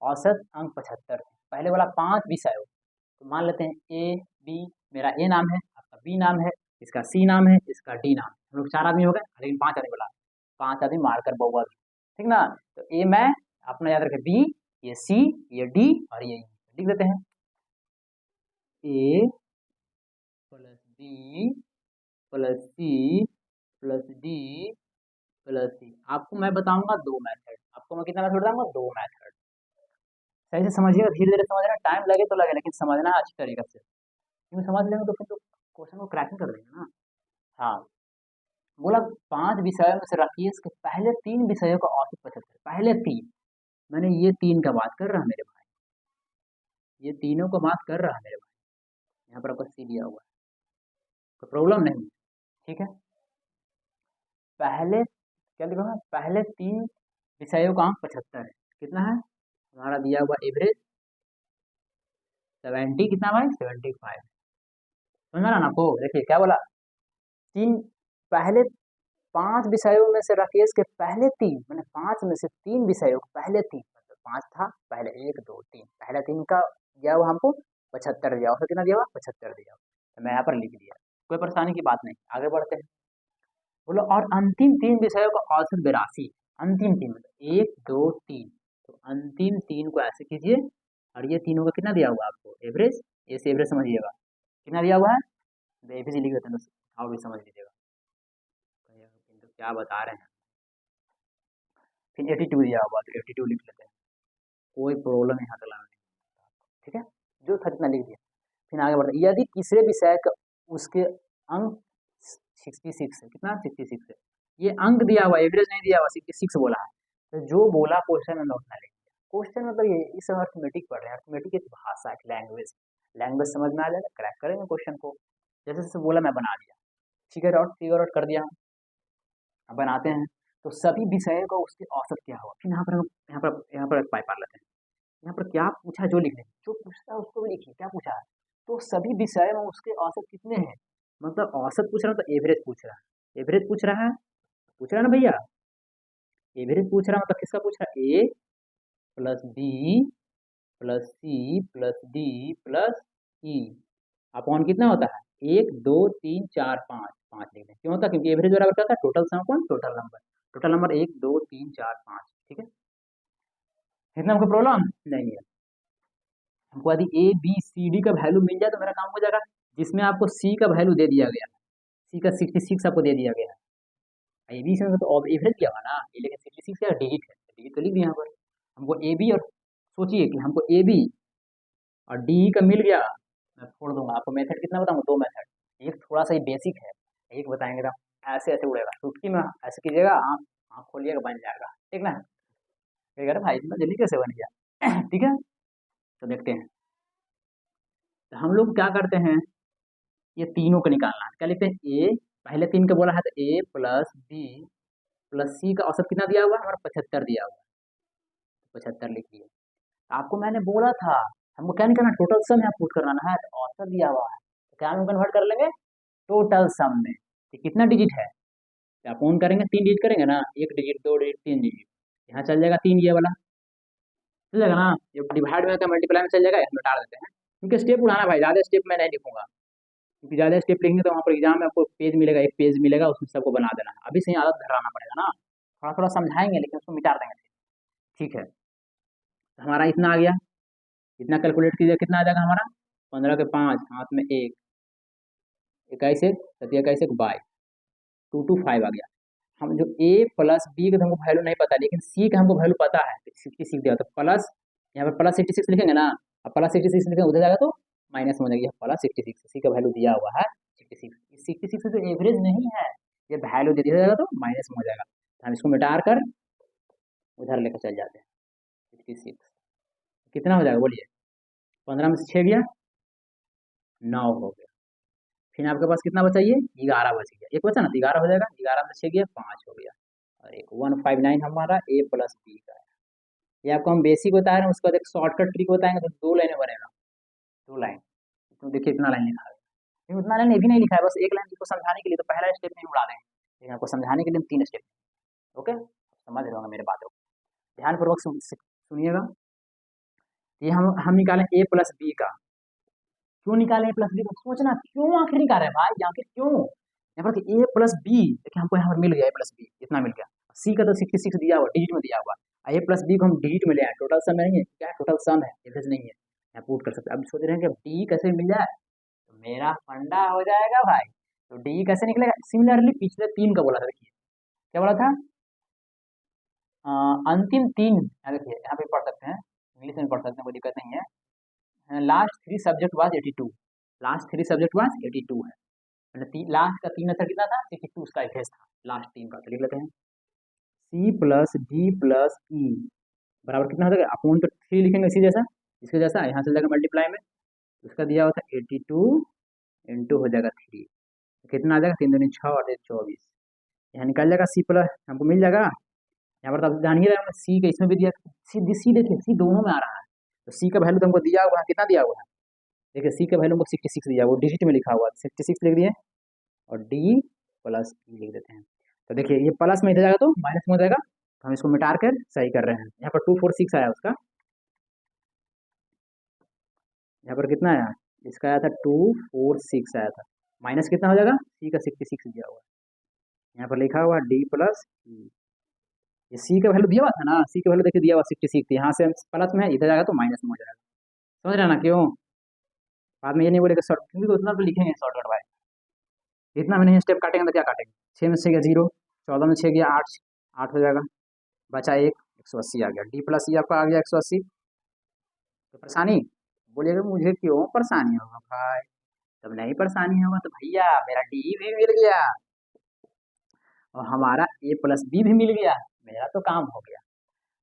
औसत अंक 75 थे। पहले बोला 5 विषयों, तो मान लेते हैं ए बी, मेरा ए नाम है, आपका बी नाम है, इसका सी नाम है, इसका डी नाम है। हम लोग 4 आदमी हो गए, लेकिन 5 आदमी बोला, 5 आदमी मारकर बहुआ, ठीक ना। तो ए मैं अपना याद रखे, बी, ये सी, ये डी और ये लिख देते हैं। A plus B plus C plus D plus C. आपको मैं बताऊंगा 2 मेथड, आपको मैं कितना मेथड बताऊंगा? 2 मेथड। सही से समझिएगा, धीरे धीरे समझना, टाइम लगे तो लगे, लेकिन समझना है अच्छी तरीके से। क्यों समझ लेंगे तो फिर तो क्वेश्चन को क्रैकिंग कर देंगे ना। हाँ, बोला 5 विषयों में से राकेश के पहले 3 विषयों का औसत 75। पहले 3, मैंने ये 3 का बात कर रहा मेरे भाई, ये तीनों को बात कर रहा मेरे भाई। यहाँ पर आपका सी दिया हुआ है, तो प्रॉब्लम नहीं, ठीक है। पहले क्या लिखा है? पहले 3 विषयों का अंक 75 है। कितना है हमारा दिया हुआ? एवरेज 70, कितना भाई? 75। समझ रहा ना आपको? देखिए क्या बोला, 3 पहले 5 विषयों में से राकेश के पहले 3, मैंने 5 में से 3 विषयों पहले 3, मतलब 5 था पहले, 1 2 3, पहले 3 का दिया हुआ हमको 75 दिया हुआ। कितना दिया हुआ? 75 दिया हुआ। तो मैं यहाँ पर लिख दिया, कोई परेशानी की बात नहीं। आगे बढ़ते हैं। बोलो और अंतिम 3 विषयों का औसत 82। अंतिम 3 मतलब 1 2 3, तो अंतिम 3 को ऐसे कीजिए, और ये तीनों का कितना दिया हुआ आपको? एवरेज। ऐसे एवरेज समझिएगा, कितना दिया हुआ है? एवरेज लिख देते हैं, आप भी समझ लीजिएगा तो क्या बता रहे हैं। फिर 82 दिया हुआ, तो 82 लिख लेते हैं, कोई प्रॉब्लम यहाँ तक नहीं, ठीक है। जो था जितना लिख दिया। फिर आगे बढ़ते, यदि तीसरे विषय का उसके अंक 66 है। कितना? 66 है। ये अंक दिया हुआ, एवरेज नहीं दिया हुआ, 66 बोला है। तो जो बोला क्वेश्चन में नोट ना लिख दिया। क्वेश्चन मतलब ये, इस अर्थमेटिक पढ़ रहे हैं। अर्थमेटिक एक भाषा, एक लैंग्वेज, लैंग्वेज समझ में आ जाएगा, क्रैक करेंगे क्वेश्चन को। जैसे जैसे बोला मैं बना दिया, फिगर आउट कर दिया। अब बनाते हैं, तो सभी विषयों का उसके औसत क्या होगा। फिर यहाँ पर एक पाइप पार लेते हैं। यहाँ पर क्या पूछा है जो लिख लें, जो पूछता है उसको भी लिखिए क्या पूछा है। तो सभी विषय में उसके औसत कितने हैं, मतलब औसत पूछ रहा है, तो एवरेज पूछ रहा है। एवरेज पूछ रहा है ना भैया, एवरेज पूछ रहा है, मतलब किसका पूछ रहा है? A plus B plus C plus D plus E upon कितना होता है? 1 2 3 4 5, 5 लिख दें। क्यों होता है? क्योंकि एवरेज बराबर क्या होता है? Total sum upon total number. Total number 1 2 3 4 5, ठीक है। इतना हमको प्रॉब्लम नहीं है। हमको यदि ए बी सी डी का वैल्यू मिल जाए तो मेरा काम हो जाएगा। जिसमें आपको सी का वैल्यू दे दिया गया है, सी का 66 आपको दे दिया गया है। ए बी से तो एवरेज दिया हुआ ना, ये लेकिन 66 क्या डिजिट है, डिजिट तो लिख दिया यहाँ पर। हमको ए बी, और सोचिए कि हमको ए बी और डी का मिल गया, मैं छोड़ दूंगा आपको। मेथड कितना बताऊंगा? 2 मेथड। एक थोड़ा सा ही बेसिक है, एक बताएंगे तो ऐसे ऐसे उड़ेगा चुटकी में, ऐसे कीजिएगा, आँख आँख खोलिएगा, बन जाएगा, ठीक ना। अरे भाई इतना जल्दी कैसे बन गया? ठीक है, तो देखते हैं। तो हम लोग क्या करते हैं, ये तीनों को निकालना है। क्या लिखते हैं? ए, पहले 3 का बोला है, तो ए प्लस बी प्लस सी का औसत कितना दिया हुआ है? हमारा 75 दिया हुआ है, 75 लिख दिए। आपको मैंने बोला था हमको क्या निकालना? टोटल सम यहाँ पुट कराना है, तो औसत दिया हुआ है, तो क्या हम कन्वर्ट कर लेंगे टोटल सम में। ये कितना डिजिट है? तो आप ऑन करेंगे, 3 डिजिट करेंगे ना, 1 डिजिट 2 डिजिट 3 डिजिट, यहाँ चल जाएगा 3, ये वाला चल जाएगा ना। ये डिवाइड में मल्टीप्लाई में चल जाएगा, इसमें डाल देते हैं। क्योंकि स्टेप उड़ाना भाई, ज़्यादा स्टेप मैं नहीं लिखूंगा, क्योंकि ज़्यादा स्टेप लिखेंगे तो वहाँ पर एग्जाम में आपको पेज मिलेगा, एक पेज मिलेगा, उसमें सबको बना देना है। अभी से ही आदत धराना पड़ेगा ना, थोड़ा थोड़ा समझाएंगे लेकिन उसको मिटा देंगे, ठीक है। तो हमारा इतना आ गया, इतना कैलकुलेट कीजिए, कितना आ जाएगा हमारा? 15 के 5, हाथ में 1, 21 एक 7 21 एक 22, 2 2 5 आ गया। हम जो ए प्लस बी का तो हमको वैल्यू नहीं पता, लेकिन सी का हमको वैल्यू पता है, 66 दिया, तो प्लस, यहाँ पर प्लस 66 लिखेंगे ना, अब प्लस 66 लिखेंगे, उधर जाएगा तो माइनस में हो जाएगी। प्लस 66, सी का वैल्यू दिया हुआ है 66। 66 तो एवरेज नहीं है, ये वैल्यू दे दिया जाएगा तो माइनस में हो जाएगा। तो हम इसको मिटा कर उधर लेकर चल जाते हैं। 66 कितना हो जाएगा बोलिए? 15 में से 6 गया, 9 हो गया। फिर आपके पास कितना बचा? ये 11 बच गया, एक बचा ना, तो 11 हो जाएगा। 11 में 6 गया, 5 हो गया, और एक 159 हमारा ए प्लस बी का है। ये आपको हम बेसिक बताए ना, उसके बाद एक शॉर्टकट ट्रिक बताएंगे, तो 2 लाइनें बनेगा। 2 लाइन। तो देखिए इतना लाइन लिखा है, लेकिन उतना लाइन ये भी नहीं लिखा है, बस 1 लाइन को समझाने के लिए, तो पहला स्टेप में ही उड़ा देंगे, लेकिन आपको समझाने के लिए 3 स्टेप। ओके, समझ रहे होंगे मेरे बातों को, ध्यानपूर्वक सुनिएगा। ये हम निकालें ए प्लस बी का, क्यों निकालें ए प्लस बी का, सोचना क्यों आखिर निकाल रहे हैं भाई, आखिर क्यों, यहाँ पर ए प्लस बी, देखिए हमको यहाँ पर मिल गया ए प्लस बी, इतना मिल गया। सी का तो 66 दिया हुआ, डिजिट में दिया हुआ, ए प्लस बी को हम डिजिट में ले आए, टोटल सम नहीं है क्या, टोटल सम है, एवरेज नहीं है, यहाँ पुट कर सकते हैं। अब सोच रहे हैं कि डी कैसे मिल जाए, तो मेरा फंडा हो जाएगा भाई, तो डी कैसे निकलेगा, सिमिलरली पिछले 3 का बोला था, देखिए क्या बोला था, अंतिम 3, यहाँ देखिए यहाँ पे पढ़ सकते हैं, इंग्लिश में पढ़ सकते हैं, कोई दिक्कत नहीं है। Last 3 subject was 82, last 3 subject was 82 है, मतलब लास्ट का 3 मेथड कितना था, 62 उसका एवरेज था लास्ट 3 का, तो लिख लेते हैं सी प्लस डी प्लस ई बराबर कितना हो जाएगा, अपोन तो 3 लिखेंगे इसी जैसा, इसके जैसा यहाँ चल जाएगा मल्टीप्लाई में, तो उसका दिया हुआ था 82 इंटू हो जाएगा 3, कितना आ जाएगा, 3 दूनी 6 और 24, यहाँ निकल जाएगा सी प्लस, हमको मिल जाएगा। यहाँ पर तो आप जान ही रहे हैं, सी का इसमें भी दिया, सी देखिए सी दोनों में आ रहा है, तो सी का वैल्यू तो हमको दिया हुआ है, कितना दिया हुआ है, देखिए सी का वैल्यू हमको 66 दिया हुआ, वो डिजिट में लिखा हुआ है, 66 लिख दिए, और डी प्लस ई लिख देते हैं। तो देखिए ये प्लस में इधर जाएगा तो माइनस में हो जाएगा, तो हम इसको मिटा कर सही कर रहे हैं। यहाँ पर 246 आया उसका, यहाँ पर कितना आया, इसका आया था 246 आया था, माइनस कितना हो जाएगा, सी का 66 दिया हुआ है, यहाँ पर लिखा हुआ डी प्लस ई, ये सी का वैल्यू दिया हुआ था ना, सी का वैल्यू देखिए दिया हुआ 66, यहाँ से प्लस में है, इधर जाएगा तो माइनस में हो जाएगा, समझ रहे हैं ना क्यों, बाद में ये नहीं बोलेगा शॉर्ट, क्योंकि उतना तो लिखेंगे शॉर्टकट भाई, इतना में नहीं स्टेप काटेंगे तो क्या काटेंगे, 6 में 6 गया 0, 14 में 6 गया 8, 8 हो जाएगा, बचा 180 आ गया, डी प्लस ई आपका आ गया 180। तो परेशानी बोलिएगा मुझे क्यों परेशानी होगा भाई, जब नहीं परेशानी होगा तो भैया मेरा डी भी मिल गया और हमारा ए प्लस बी भी मिल गया, मेरा तो काम हो गया।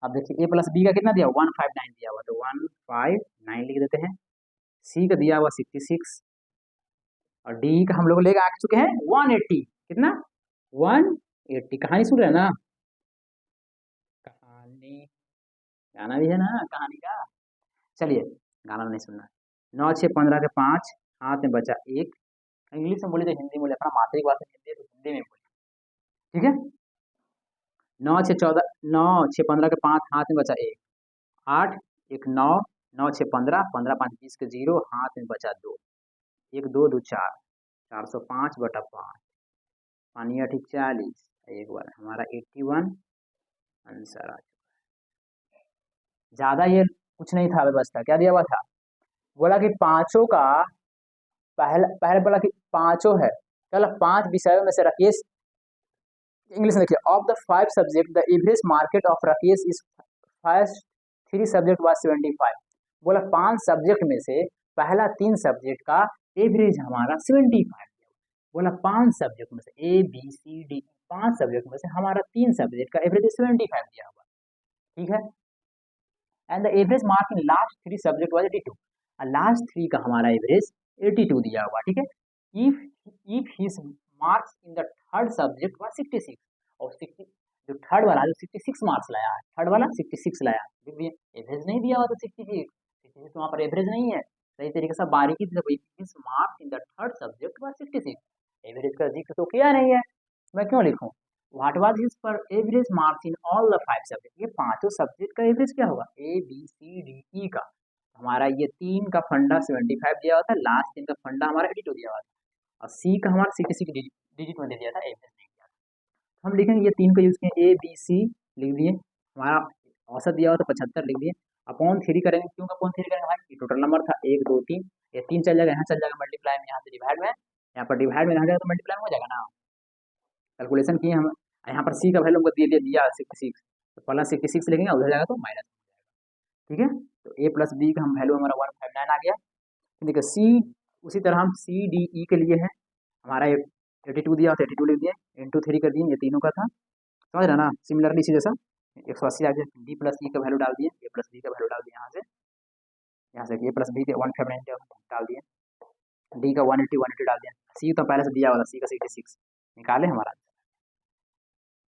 अब देखिए ए प्लस बी का कितना दिया, 159 दिया हुआ, तो 159 लिख देते हैं, सी का दिया हुआ 66, और डी का हम लोग लेके आ चुके हैं 180, कितना 180, कहानी सुन रहे हैं ना, कहानी, गाना भी है ना कहानी का, चलिए गाना नहीं सुनना। 9 6 15 के 5, हाथ में बचा 1, इंग्लिश में बोले तो हिंदी में बोले, अपना मातृभाषा हिंदी है तो हिंदी में बोले, ठीक है। 9 6 14, 9 6 15 के 5, हाथ में बचा 1, 8 1 9, 9 6 15, 15 5 20 के 0, हाथ में बचा 2, 1 2 2 4, 405/5, पानी 8 40, एक बार हमारा 81 आंसर आ चुका है। ज़्यादा ये कुछ नहीं था व्यवस्था, क्या दिया हुआ था, बोला कि पांचों का पहले पहले बोला कि पांचों है, चल 5 विषयों में से राकेश, इंग्लिश में देखिए, of the 5 subject the average market of Rakesh is first 3 subject was 75, बोला 5 सब्जेक्ट में से पहला 3 सब्जेक्ट का एवरेज हमारा 75, बोला 5 सब्जेक्ट में से A B C D, 5 subject में से हमारा 3 सब्जेक्ट का एवरेज 75 दिया हुआ, ठीक है, and the average mark in last 3 subject was 82, और लास्ट 3 का हमारा एवरेज 82 दिया हुआ, ठीक है। If his marks in the third subject was 66, और 60 जो थर्ड वाला जो 66 मार्क्स लाया है, थर्ड वाला 66 लाया, एवरेज नहीं दिया हुआ तो 66 तो वहाँ पर एवरेज नहीं है, सही तरीके से बारीकी से his marks in the third subject was 66, average का जिक्र तो किया नहीं है, मैं क्यों लिखूं, व्हाट वाज हिज पर average marks in all the 5 subject, ये पांचों सब्जेक्ट का एवरेज क्या होगा, ए बी सी डी ई का, हमारा ये 3 का फंडा 75 दिया हुआ था, लास्ट 3 का फंडा हमारा 82 दिया हुआ था, और सी का हमारा 66 डिजिट में दे दिया था, एवरेज नहीं दिया था। हम लिखेंगे ये 3 का यूज किए, ए बी सी लिख दिए, हमारा औसत दिया हुआ था 75 लिख दिए, अपॉन 3 करेंगे, क्यों अपॉन 3 करेंगे भाई, ये टोटल नंबर था 1 2 3, ये 3 चल जाएगा, यहाँ चल जाएगा मल्टीप्लाई में, यहाँ से डिवाइड में, यहाँ पर डिवाइड में रह जाएगा तो मल्टीप्लाई में हो जाएगा ना, कैलकुलेशन किए हम, यहाँ पर सी का वैल्यू हमको दिया 66, तो प्लस 66 लिखेंगे, उधर जाएगा तो माइनस, ठीक है। तो ए प्लस बी का हम वैल्यू हमारा 159 आ गया, देखिए सी, उसी तरह हम सी डी ई के लिए है, हमारा 82 दिया, 82 लिख दिए, इंटू 3 कर दिए, ये तीनों का था, समझ रहे ना, सिमिलरली इसी जैसा 180 आ गया, डी प्लस ई का वैल्यू डाल दिए, ए प्लस बी का वैल्यू डाल दिए, यहाँ से ए प्लस बी के 159 डाल दिए, डी का 180 डाल दिया, सी तो पहले से दिया हुआ था, सी का 66 निकाले हमारा।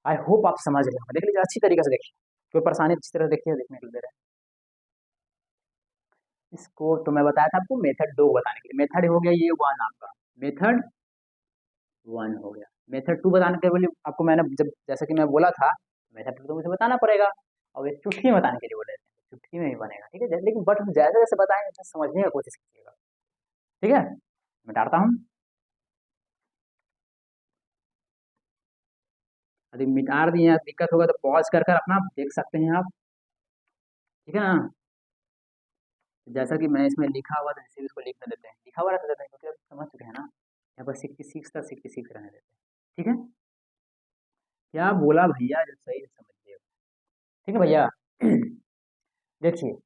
आई होप आप समझ रहे हो, देख लीजिए अच्छी तरीके से देखिए, कोई परेशानी अच्छी तरह देखिए, देखने के लिए दे रहे हैं। इसको तो मैं बताया था आपको मेथड 2 बताने के लिए। मेथड हो गया ये 1 आपका, मेथड 1 हो गया। मेथड 2 बताने के लिए आपको मैंने जब जैसा कि मैं बोला था, मेथड 2 तो मुझे बताना पड़ेगा, और ये चुटकी में बताने के लिए बोले थे, चुटकी में ही बनेगा, ठीक है। लेकिन बट हम जैसे जैसे बताएंगे वैसे समझने की कोशिश कीजिएगा, ठीक है। मैं डालता हूँ, यदि मिटा दिए हैं, दिक्कत होगा तो पॉज कर कर अपना देख सकते हैं आप, ठीक है ना। जैसा कि मैं इसमें लिखा हुआ था, जैसे भी इसको लिखने देते हैं, लिखा हुआ रहता है क्योंकि आप समझ चुके हैं ना। यहाँ पर 66 था, 66 रहने देते हैं, ठीक है। क्या बोला भैया, जो सही से समझिए, ठीक है भैया। देखिए,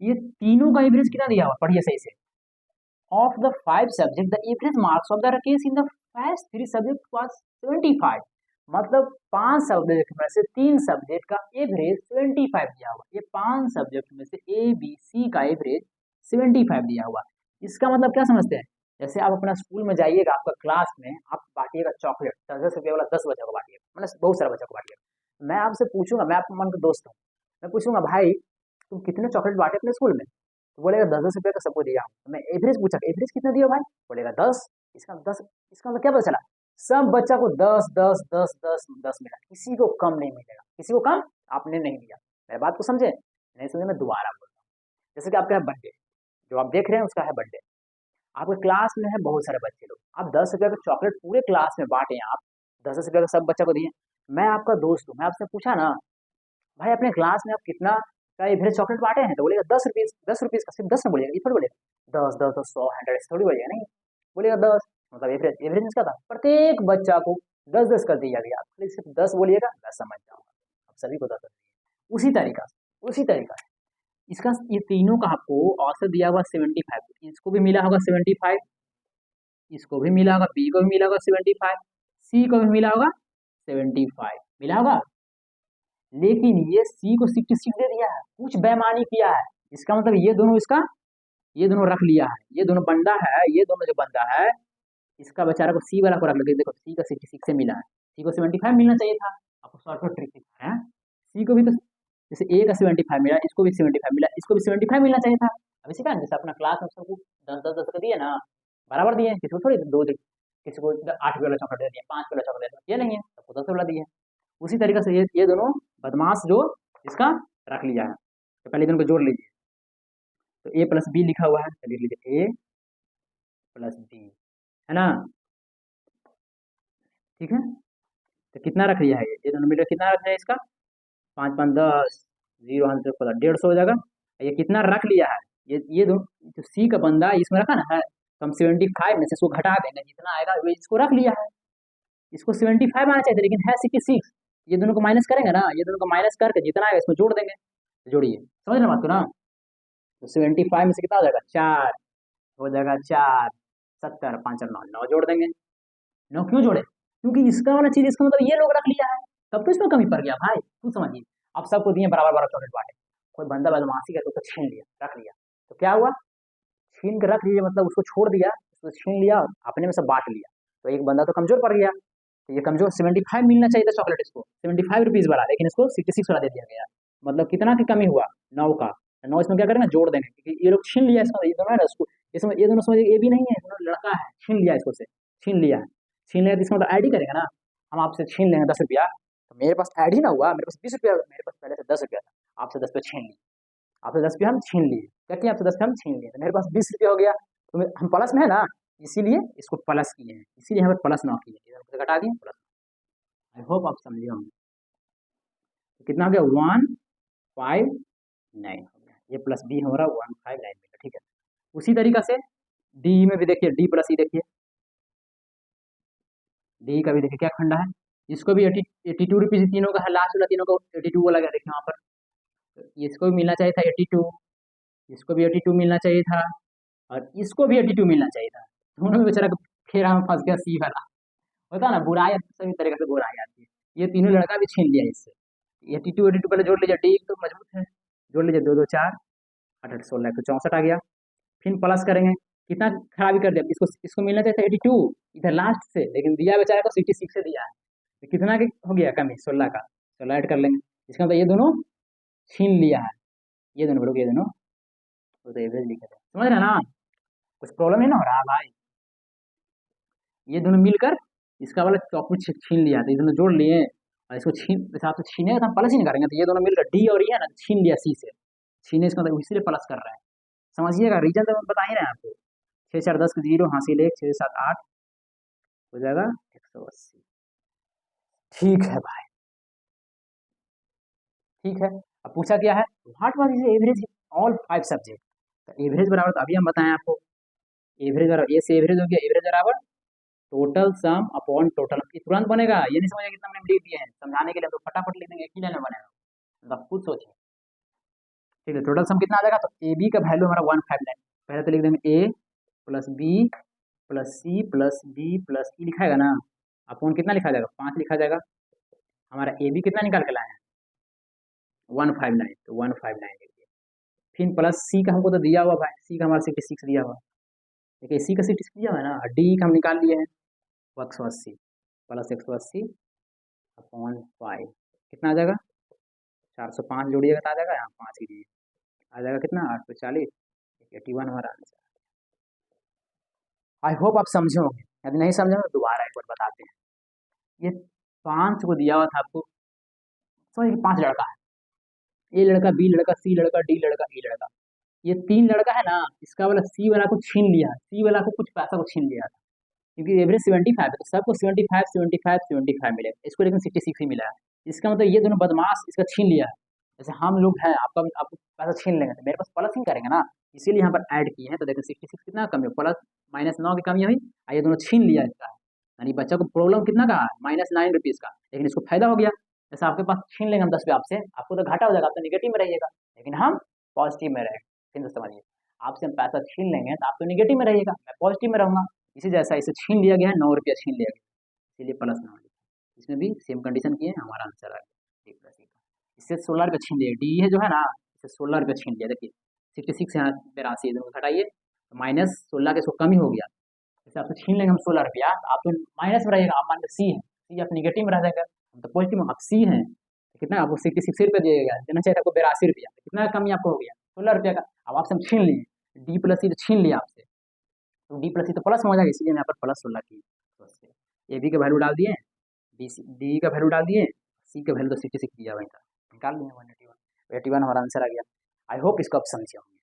ये तीनों का एवरेज कितना दिया हुआ, पढ़िए सही से। Of the 5 subject the average marks of the case in the first 3 subject was 75। मतलब 5 सब्जेक्ट में से 3 सब्जेक्ट का एवरेज 75 दिया हुआ। ये 5 सब्जेक्ट में से ए बी सी का एवरेज 75 दिया हुआ। इसका मतलब क्या समझते हैं, जैसे आप अपना स्कूल में जाइएगा, आपका क्लास में आप बांटिएगा चॉकलेट, 10-10 रुपये वाला 10 बच्चों को बांटिएगा, मतलब बहुत सारा बच्चों को बांटिएगा। मैं आपसे पूछूंगा, मैं आपका मन का दोस्त हूँ, मैं पूछूंगा भाई तुम कितने चॉकलेट बांटे अपने स्कूल में, तो बोलेगा 10-10 रुपये का सबको दिया हूँ। तो मैं एवरेज पूछा, एवरेज कितना दिया भाई, बोलेगा 10। इसका 10, इसका मतलब क्या पता चला, सब बच्चा को 10-10-10-10-10 मिला, किसी को कम नहीं मिलेगा, किसी को कम आपने नहीं दिया। मेरी बात को समझे, नहीं समझे मैं दोबारा बोल रहा हूँ। जैसे कि आपका है बर्थडे, जो आप देख रहे हैं उसका है बर्थडे, आपके क्लास में है बहुत सारे बच्चे लोग, आप 10 रुपये का चॉकलेट पूरे क्लास में बांटे, आप 10-10 रुपये का सब बच्चा को दिए। मैं आपका दोस्त हूँ, मैं आपसे पूछा ना भाई अपने क्लास में आप कितना का एवरेज चॉकलेट बांटे हैं, तो बोलेगा 10 रुपीज, 10 रुपीज का, सिर्फ 10 में बोलेगा, ये थोड़ी बोलेगा 10-10 100 100 थोड़ी बोलेगा, नहीं बोलेगा 10। मतलब एवरेज, एवरेज इसका था प्रत्येक बच्चा को 10-10 कर दिया गया, खाली सिर्फ 10 बोलिएगा मैं समझ जाऊंगा, अब सभी को 10 उसी तरीका से, उसी तरीका से इसका, ये तीनों का आपको औसत दिया हुआ 75, इसको भी मिला होगा 75, इसको भी मिला होगा, बी को भी मिला होगा 75, सी को भी मिला होगा 75 मिला होगा। लेकिन ये सी को 66 दे दिया है, कुछ बेईमानी किया है। इसका मतलब ये दोनों, इसका ये दोनों रख लिया है, ये दोनों बंदा है, ये दोनों जो बंदा है, इसका बेचारा को सी वाला को रख लेते, देखो सी का 66 से मिला है, सी को 75 मिलना चाहिए था। आपको शॉर्टकट ट्रिक सिखा रहे हैं, सी को भी तो जैसे ए का 75 मिला, इसको भी 75 मिला, इसको भी 75 मिलना चाहिए था। अभी सीखा ना, जैसे अपना क्लास में सबको 10-10 का दिए ना, बराबर दिए, किसी को थोड़ी दो, किसी को 8 वाला चॉकलेट दे दिया, 5 वाला चॉकलेट दे दिया, ये नहीं है, सबको 10 वाला दिया। उसी तरीके से ये दोनों बदमाश जो इसका रख लिया है, तो पहले दोनों को जोड़ लीजिए। तो ए प्लस बी लिखा हुआ है, तो लिख लीजिए ए प्लस बी, है ना, ठीक है। तो कितना रख लिया है, ये दोनों मिलकर कितना रख लिया है इसका, 5-5 10, 0 100 पता 150 हो जाएगा। ये कितना रख लिया है, ये दोनों जो सी का बंदा है इसमें रखा ना है, तो हम 75 में से इसको घटा देंगे, जितना आएगा वो इसको रख लिया है। इसको 75 आना चाहिए था, लेकिन है 66। ये दोनों को माइनस करेंगे ना, ये दोनों को माइनस करके जितना आएगा इसमें जोड़ देंगे, तो जोड़िए, समझ रहे बात को ना। तो 75 में से कितना हो जाएगा, 4 हो जाएगा, 4 70 5 और 9, 9 जोड़ देंगे। 9 क्यों जोड़े, क्योंकि इसका वाला चीज, इसका मतलब ये लोग रख लिया है, तब तो इसमें कमी पड़ गया भाई, तू समझिए। अब सबको दिए बराबर बराबर चॉकलेट बांटे, कोई बंदा बदमाशी का तो छीन लिया, रख लिया, तो क्या हुआ, छीन के रख लिया मतलब उसको छोड़ दिया, उसको छीन लिया, अपने में से बांट लिया, तो एक बंदा तो कमजोर पड़ गया। तो ये कमजोर 75 मिलना चाहिए था चॉकलेट इसको, 75 रुपीज वाला, लेकिन इसको 66 वाला दे दिया गया। मतलब कितना की कमी हुआ, 9 का। 9 इसमें क्या करेंगे, जोड़ देंगे, क्योंकि ये लोग छीन लिया इसमें, ये दोनों है ना इसको, इसमें ये दोनों समझिए, ये भी नहीं है, ये दोनों लड़का है, छीन लिया इसको से, छीन लिया है, छीन लिया तो इसमें मतलब ऐड ही करेंगे ना, हम आपसे छीन लेंगे 10 रुपया, तो मेरे पास ऐड ही ना हुआ, मेरे पास 20 रुपया, मेरे पास पहले से 10 रुपया था, आपसे 10 पे छीन लिए, आपसे 10 पे हम छीन लिए, क्या किया, आपसे 10 पे हम छीन लिए, तो मेरे पास 20 रुपया हो गया, तो हम प्लस में है ना, इसीलिए इसको प्लस किए हैं, इसीलिए हमें प्लस 9 किए, इधर से घटा दिए प्लस। आई होप आप समझे होंगे। तो कितना हो गया, 159 हो गया, ये प्लस बी हो रहा है 159 मिला, ठीक है। उसी तरीका से डी में भी देखिए, डी प्लस ई देखिए, डी का भी देखिए क्या खंडा है, इसको भी 82 रुपीज तीनों का है, लास्ट वाला तीनों को 82 वाला गया, देखिए वहाँ पर। तो इसको भी मिलना चाहिए था 82, इसको भी 82 मिलना चाहिए था, और इसको भी 82 मिलना चाहिए था। दोनों में बेचारा फेरा में फंस गया सी वाला, होता है ना, बुराई सभी तरीके से बुराई आती है, ये तीनों लड़का भी छीन लिया इससे। 82 पहले जोड़ लीजिए, डी तो मजबूत है, जोड़ लीजिए, 2 2 4 8 8 16 164 आ गया, फिर प्लस करेंगे, कितना खराबी कर दिया, इसको इसको मिलना चाहिए था 82 इधर लास्ट से, लेकिन दिया बेचारे को 66 से दिया है, तो कितना के हो गया कमी, 16 का, 16 ऐड कर लेंगे, इसका मतलब ये दोनों छीन लिया है, ये दोनों लोग, ये दोनों तो एवरेज लिखे थे, समझ रहे हैं ना? कुछ प्रॉब्लम नहीं ना हो रहा भाई? ये दोनों मिलकर इसका वाला चौकुट छीन लिया, तो ये दोनों जोड़ लिए और इसको छीन हिसाब से छीनेगा तो हम प्लस ही नहीं करेंगे, तो ये दोनों मिलकर डी और ये ना छीन लिया सी से, छीने इसका मतलब इसीलिए प्लस कर रहे हैं। समझिएगा, रीजन तो हम बता ही रहे हैं आपको। 6 4 10 0 हासिल 1 6 7 8 हो जाएगा 180। ठीक है भाई, ठीक है। अब पूछा क्या है, what was his average all 5 subject. तो एवरेज बराबर, तो अभी हम बताएं आपको, एवरेज बराबर ए से एवरेज हो गया, एवरेज बराबर टोटल सम अपॉन टोटल। ये तुरंत बनेगा, ये नहीं समझेगा कितना हमने लिख दिए हैं, समझाने के लिए तो फटाफट लिख देंगे, एक ही लाइन में बनेगा, मतलब खुद सोचिए। ठीक है, टोटल सम कितना आ जाएगा, तो ए बी का वैल्यू हमारा 159, पहले तो लिख देंगे A plus B plus C plus D plus E लिखाएगा ना, अपॉन कितना लिखा जाएगा 5 लिखा जाएगा। हमारा ए बी कितना निकाल के लाए हैं 159, तो 159 लिख दिया। फिर प्लस सी का हमको तो दिया हुआ भाई, सी का हमारा 66 दिया हुआ, देखिए सी का 66 दिया हुआ है ना, डी का हम निकाल लिए हैं 180 प्लस 180 अपॉन 5 कितना आ जाएगा 405 जोड़िएगा तो आ जाएगा, यहाँ 5 ही दिए, आ जाएगा कितना 840, 81 हमारा आंसर। आई होप आप समझे होंगे, यदि नहीं समझे तो दोबारा एक बार बताते हैं। ये 5 को दिया हुआ था आपको, समझिए 5 लड़का है, ए लड़का बी लड़का सी लड़का डी लड़का ई लड़का, ये 3 लड़का है ना, इसका वाला सी वाला को छीन लिया, सी वाला को कुछ पैसा को छीन लिया था, क्योंकि एवरेज 75 है तो सबको 75 75 75 मिलेगा, इसको लेकिन 66 ही मिला है। इसका मतलब ये दोनों बदमाश इसका छीन लिया है, जैसे हम लोग हैं आपका आपको पैसा छीन लेंगे तो मेरे पास प्लस ही करेंगे ना, इसीलिए यहाँ पर ऐड किए हैं। तो देखिए 66 कितना कमी हो, प्लस -9 की कमी हुई, ये दोनों छीन लिया इसका है, यानी बच्चा को प्रॉब्लम कितना का है -9 रुपीज़ का, लेकिन इसको फायदा हो गया। जैसे आपके पास छीन लेंगे हम 10 रुपये आपसे, आपको तो घाटा हो जाएगा, आप तो निगेटिव में रहिएगा, लेकिन हम पॉजिटिव में रहेंगे। फिर तो समझिए, आपसे हम पैसा छीन लेंगे तो आप तो निगेटिव में रहिएगा, मैं पॉजिटिव में रहूँगा। इसी जैसा इसे छीन लिया गया है, 9 रुपया छीन लिया गया, इसीलिए +9 लिखा। इसमें भी सेम कंडीशन किए हैं, हमारा आंसर आ गया डी प्लस ई का। इससे 16 रुपये छीन लिया, डी है जो है ना, इससे 16 रुपये छीन लिया, देखिए 66 यहाँ 82 दोनों घटाइए, तो -16 के इसको कमी हो गया, जैसे आपसे छीन लेंगे हम 16 रुपया, तो आप तो माइनस में रहिएगा, आप मान लो सी है, सी आप निगेटिव में रह जाएगा, हम तो पॉजिटिव में, आप सी हैं तो कितना आपको 66 रुपये दिया गया, देना चाहिए आपको 82 रुपया, तो कितना कमी आपको हो गया 16 रुपया का। अब आपसे हम छीन लिए, डी प्लस ई तो छीन लिया आपसे, तो डी प्लस ई तो प्लस में हो जाएगा, इसीलिए यहाँ पर +16 की। ए बी का वैल्यू डाल दिए, बी सी डी का वैल्यू डाल दिए, सी का वैल्यू तो 66 दिया हुआ था, निकाल दिए 181 हमारा आंसर आ गया। आई होप इसको आप समझे होंगे,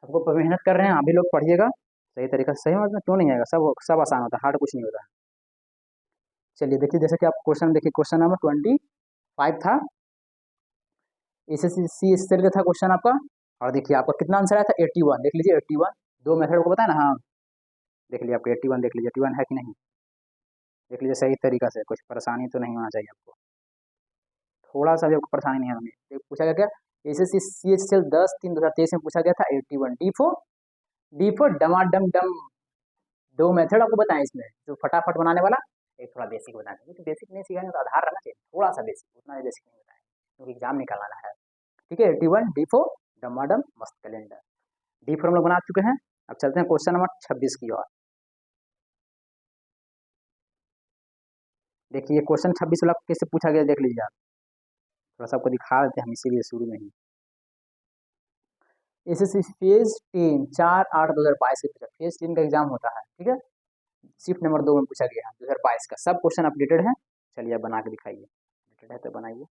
सबको मेहनत कर रहे हैं, अभी लोग पढ़िएगा सही तरीका से, सही मतलब क्यों नहीं आएगा, सब आसान होता है, हार्ड कुछ नहीं होता है। चलिए देखिए, जैसे कि आप क्वेश्चन देखिए, क्वेश्चन नंबर 25 था, एसएससी सेल का था क्वेश्चन आपका, और देखिए आपका कितना आंसर आया था 81, देख लीजिए 81, दो मेथड को पता है ना, हाँ देख लीजिए आपको 81, देख लीजिए 81 है कि नहीं, देख लीजिए सही तरीका से, कुछ परेशानी तो नहीं होना चाहिए आपको, थोड़ा सा भी आपको परेशानी नहीं होनी। पूछा गया क्या, एसएससी सीएचएल 10/3/2023 में पूछा गया था 81, डी फोर डमाडम डम, दो मेथड आपको बताएं इसमें, जो फटाफट बनाने वाला, एक थोड़ा बेसिक बता दें, क्योंकि बेसिक नहीं सिखाएंगे तो आधार रहना चाहिए, थोड़ा सा बेसिक, उतना भी बेसिक नहीं बताएं क्योंकि एग्जाम निकालना है। ठीक है, 81 डी4 डमाडम मस्त कैलेंडर, डी4 हम लोग बना चुके हैं। अब चलते हैं क्वेश्चन नंबर 26 की ओर। देखिए क्वेश्चन 26 वाला कैसे पूछा गया, देख लीजिए आप, थोड़ा सा आपको दिखा देते हैं हम इसीलिए शुरू में ही। एसएससी फेज 10 4/8/2022 से पूछा, फेज 10 का एग्जाम होता है, ठीक है, शिफ्ट नंबर 2 में पूछा गया है 2022 का, सब क्वेश्चन अपडेटेड है। चलिए आप बना के दिखाइए, अपडेटेड है तो बनाइए।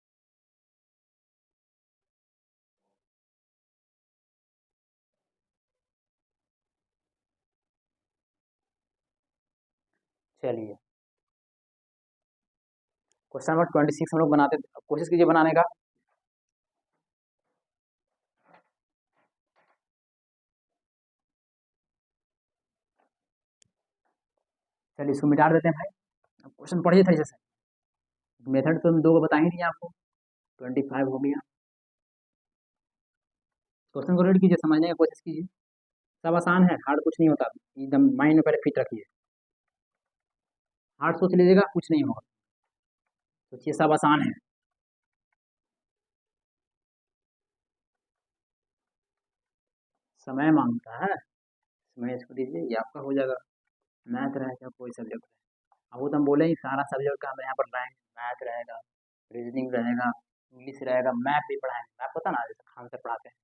चलिए क्वेश्चन नंबर 26 हम लोग बनाते, कोशिश कीजिए बनाने का। चलिए इसको मिटा देते हैं भाई, अब क्वेश्चन पढ़िए था जैसे, मेथड तो हम दो को बता ही दिए आपको, 25 हो गया। क्वेश्चन को रीड कीजिए, समझने की कोशिश कीजिए, सब आसान है, हार्ड कुछ नहीं होता, एकदम माइंड में पहले फिट रखिए, हार्ड सोच लीजिएगा कुछ नहीं होगा, सोचिए सब आसान है। समय मांगता है, समय इसको दीजिए, ये आपका हो जाएगा, मैथ रहेगा कोई सब्जेक्ट है, अब वो तो हम बोले ही सारा सब्जेक्ट का हम यहाँ पर लाएंगे, मैथ रहेगा, रीजनिंग रहेगा, इंग्लिश रहेगा, मैथ भी पढ़ाएंगे, मैथ पता ना जैसे खान सर पढ़ाते हैं,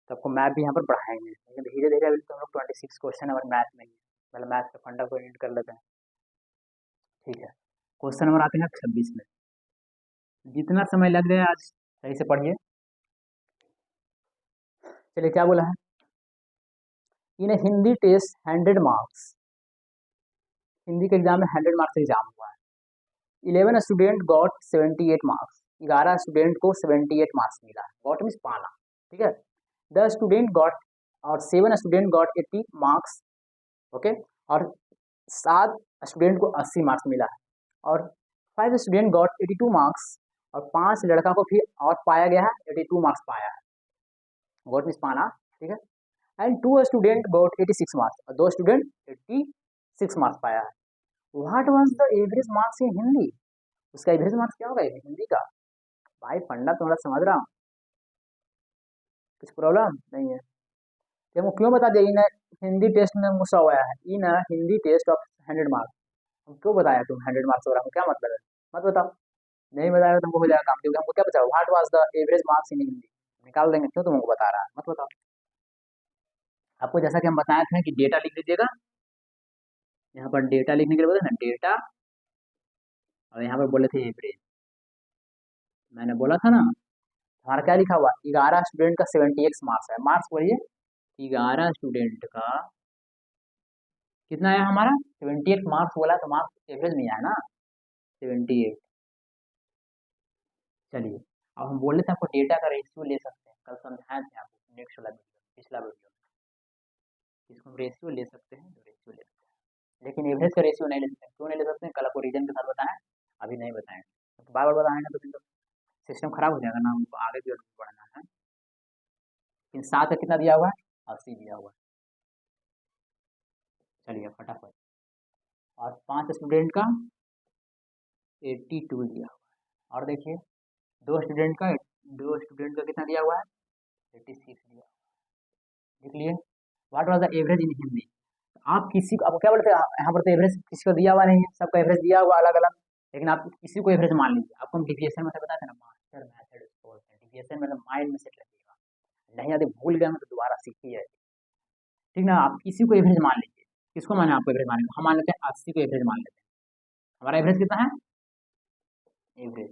तो आपको मैथ भी यहाँ पर पढ़ाएंगे, लेकिन धीरे धीरे अभी तो हम लोग 26 क्वेश्चन हमारे मैथ में ही है, मतलब मैथ का फंडा को रीड कर लेते हैं। ठीक है, क्वेश्चन नंबर आते हैं 26 में। जितना समय लग जाए आज सही से पढ़िए। चलिए क्या बोला है, इन हिंदी टेस्ट 100 मार्क्स, हिंदी के एग्जाम में 100 मार्क्स एग्जाम हुआ है। 11 स्टूडेंट गॉट 78 मार्क्स, 11 स्टूडेंट को 78 मार्क्स मिला है, गॉट मीन्स पाना। ठीक है, 10 स्टूडेंट गॉट और 7 स्टूडेंट गॉट 80 मार्क्स। ओके, और 7 स्टूडेंट को 80 मार्क्स मिला है, और 5 स्टूडेंट गॉट 82 मार्क्स, और 5 लड़का को फिर और पाया गया है 82 मार्क्स पाया है, गॉट मीन्स पाना। ठीक है, एंड 2 स्टूडेंट गॉट 86 मार्क्स, और 2 स्टूडेंट 86 मार्क्स पाया है। What was the average marks in Hindi, उसका एवरेज मार्क्स क्या होगा हिंदी का? भाई फंडा तुम्हारा समझ रहा हूँ, कुछ प्रॉब्लम नहीं है। तो हमको क्यों बता दिया इन हिंदी टेस्ट में मुझसे आया है, इन हिंदी टेस्ट ऑफ 100 मार्क्स, हम क्यों बताया तुम 100 मार्क्स हो रहा है, क्या मतलब है? मत बताओ, नहीं बताया तुमको हो जाएगा काम, क्योंकि हमको क्या बचा, what was the average marks in Hindi निकाल देंगे, क्यों तुमको बता रहा है, मत बताओ। आपको जैसा कि हम बताए थे कि डेटा लिख लीजिएगा, यहाँ पर डेटा लिखने के लिए बोले ना, डेटा, और यहाँ पर बोले थे एवरेज, मैंने बोला था ना, हमारा क्या लिखा हुआ, 11 स्टूडेंट का 78 मार्क्स है, मार्क्स बोलिए, 11 स्टूडेंट का कितना आया हमारा 78 मार्क्स, बोला तो मार्क्स एवरेज में आया ना 78। चलिए, अब हम बोले थे आपको डेटा का रेशियो ले सकते हैं, कल समझाए थे आपको नेक्स्ट वाला वीडियो, पिछला वीडियो में, इसको हम रेशियो ले सकते हैं, तो रेशियो ले सकते हैं, लेकिन एवरेज का रेशियो नहीं ले सकते, क्यों नहीं ले सकते हैं, कल आपको रीजन के साथ बताएं, अभी नहीं बताएंगे, तो बार बार बताएंगे तो फिर तो सिस्टम खराब हो जाएगा ना, हमको आगे भी बढ़ना है। इन 7 का कितना दिया हुआ है, 80 दिया हुआ है। चलिए फटाफट, और 5 स्टूडेंट का 82 दिया हुआ है, और देखिए 2 स्टूडेंट का कितना दिया हुआ है 86 दिया, देख लिए। What was the average in Hindi, आप किसी को, आपको क्या बोलते हैं, यहाँ पर तो एवरेज किसी को दिया हुआ नहीं है, सबका एवरेज दिया हुआ अलग अलग, लेकिन आप किसी को एवरेज मान लीजिए, आपको हम डिविएशन में से बताते हैं ना, मास्टर मेथड उसको बोलते हैं, डिविएशन मतलब माइंड में सेट रखिएगा, नहीं यदि भूल गए तो दोबारा सीखिए, ठीक ना। आप किसी को एवरेज मान लीजिए, किसको माने, आपको एवरेज मानेंगे, हम मान लेते हैं 80 को एवरेज मान लेते हैं, हमारा एवरेज कितना है, average,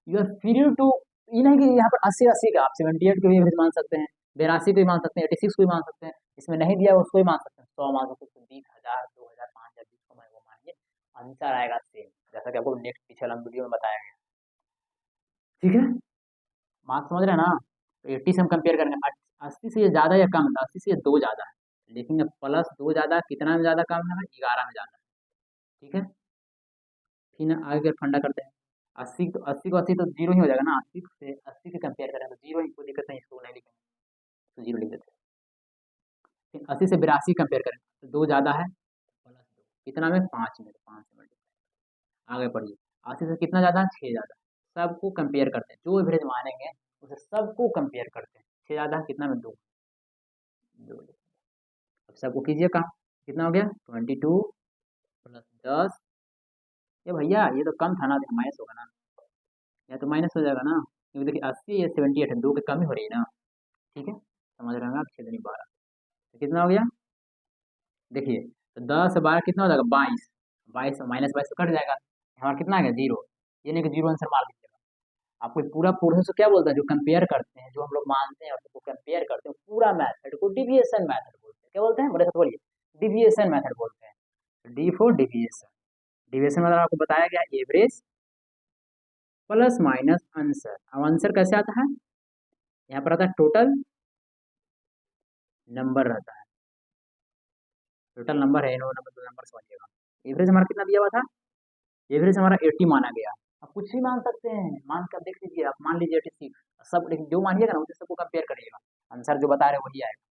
you are free to, ये नहीं कि यहाँ पर 80 का, आप 78 को भी एवरेज मान सकते हैं, 82 को भी मान सकते हैं, 86 को भी मान सकते हैं, इसमें नहीं दिया उसको भी मान सकते हैं, 100 मान सकते हैं, 20,000 2,000 5,000 जिसको मैं वो मानिए, आंसर आएगा सेम, जैसा कि आपको नेक्स्ट पिछले वीडियो में बताया गया। ठीक है, मार्क्स समझ रहे हैं ना, तो 80 से हम कंपेयर करेंगे, 80 से ये ज़्यादा या कम है, 80 से ये 2 ज़्यादा है, लेकिन प्लस 2 ज़्यादा कितना में ज़्यादा कम है, 11 में ज़्यादा है। ठीक है, फिर आगे फिर फंडा करते हैं, 80 को 80 तो जीरो ही हो जाएगा ना, 80 से कंपेयर करें तो जीरो ही, कोई दिक्कत नहीं, इसको नहीं लिखेंगे तो जीरो लिख देते हैं। फिर 80 से 82 कंपेयर करें तो 2 ज़्यादा है, प्लस 2 कितना में 5 में, तो 5 से मल्टीप्लाई, आगे पढ़िए, 80 से कितना ज़्यादा है 6 ज़्यादा, सबको कंपेयर करते हैं, जो एवरेज मानेंगे उसे सबको कंपेयर करते हैं, 6 ज़्यादा है कितना में 2, 2, अब सबको कीजिए काम, कितना हो गया 22 प्लस 10, ये भैया ये तो कम था ना, माइनस होगा ना, या तो माइनस हो जाएगा ना, क्योंकि देखिए 80 या 78 है, 2 की कमी हो रही है ना। ठीक है, समझ रहे हैं आप, 6 दूनी 12, तो कितना हो गया, देखिए तो 10 से 12 कितना हो जाएगा 22, 22 माइनस 22 तो कट जाएगा, हमारा कितना आ गया जीरो, ये नहीं कि जीरो आंसर मार दीजिएगा, आपको पूरा प्रोसेस क्या बोलता है, जो कंपेयर करते हैं, जो हम लोग मानते हैं और उसको कंपेयर करते हैं, पूरा मेथड को डिविएशन मेथड बोलते हैं, क्या बोलते हैं, बड़े से बोलिए, डिविएशन मेथड बोलते हैं, डी फॉर डिविएशन, डिविएशन मतलब आपको बताया गया एवरेज प्लस माइनस आंसर, अब आंसर कैसे आता है, यहाँ पर आता है टोटल नंबर रहता है, टोटल नंबर है, नो नंबर, दो नंबर समझिएगा। एवरेज हमारा कितना दिया हुआ था, एवरेज हमारा 80 माना गया, आप कुछ भी मान सकते हैं, मान कर देख लीजिए, आप मान लीजिए 86, सब, लेकिन जो मानिएगा ना उसे सबको कंपेयर करिएगा, आंसर जो बता रहे हैं वही आएगा।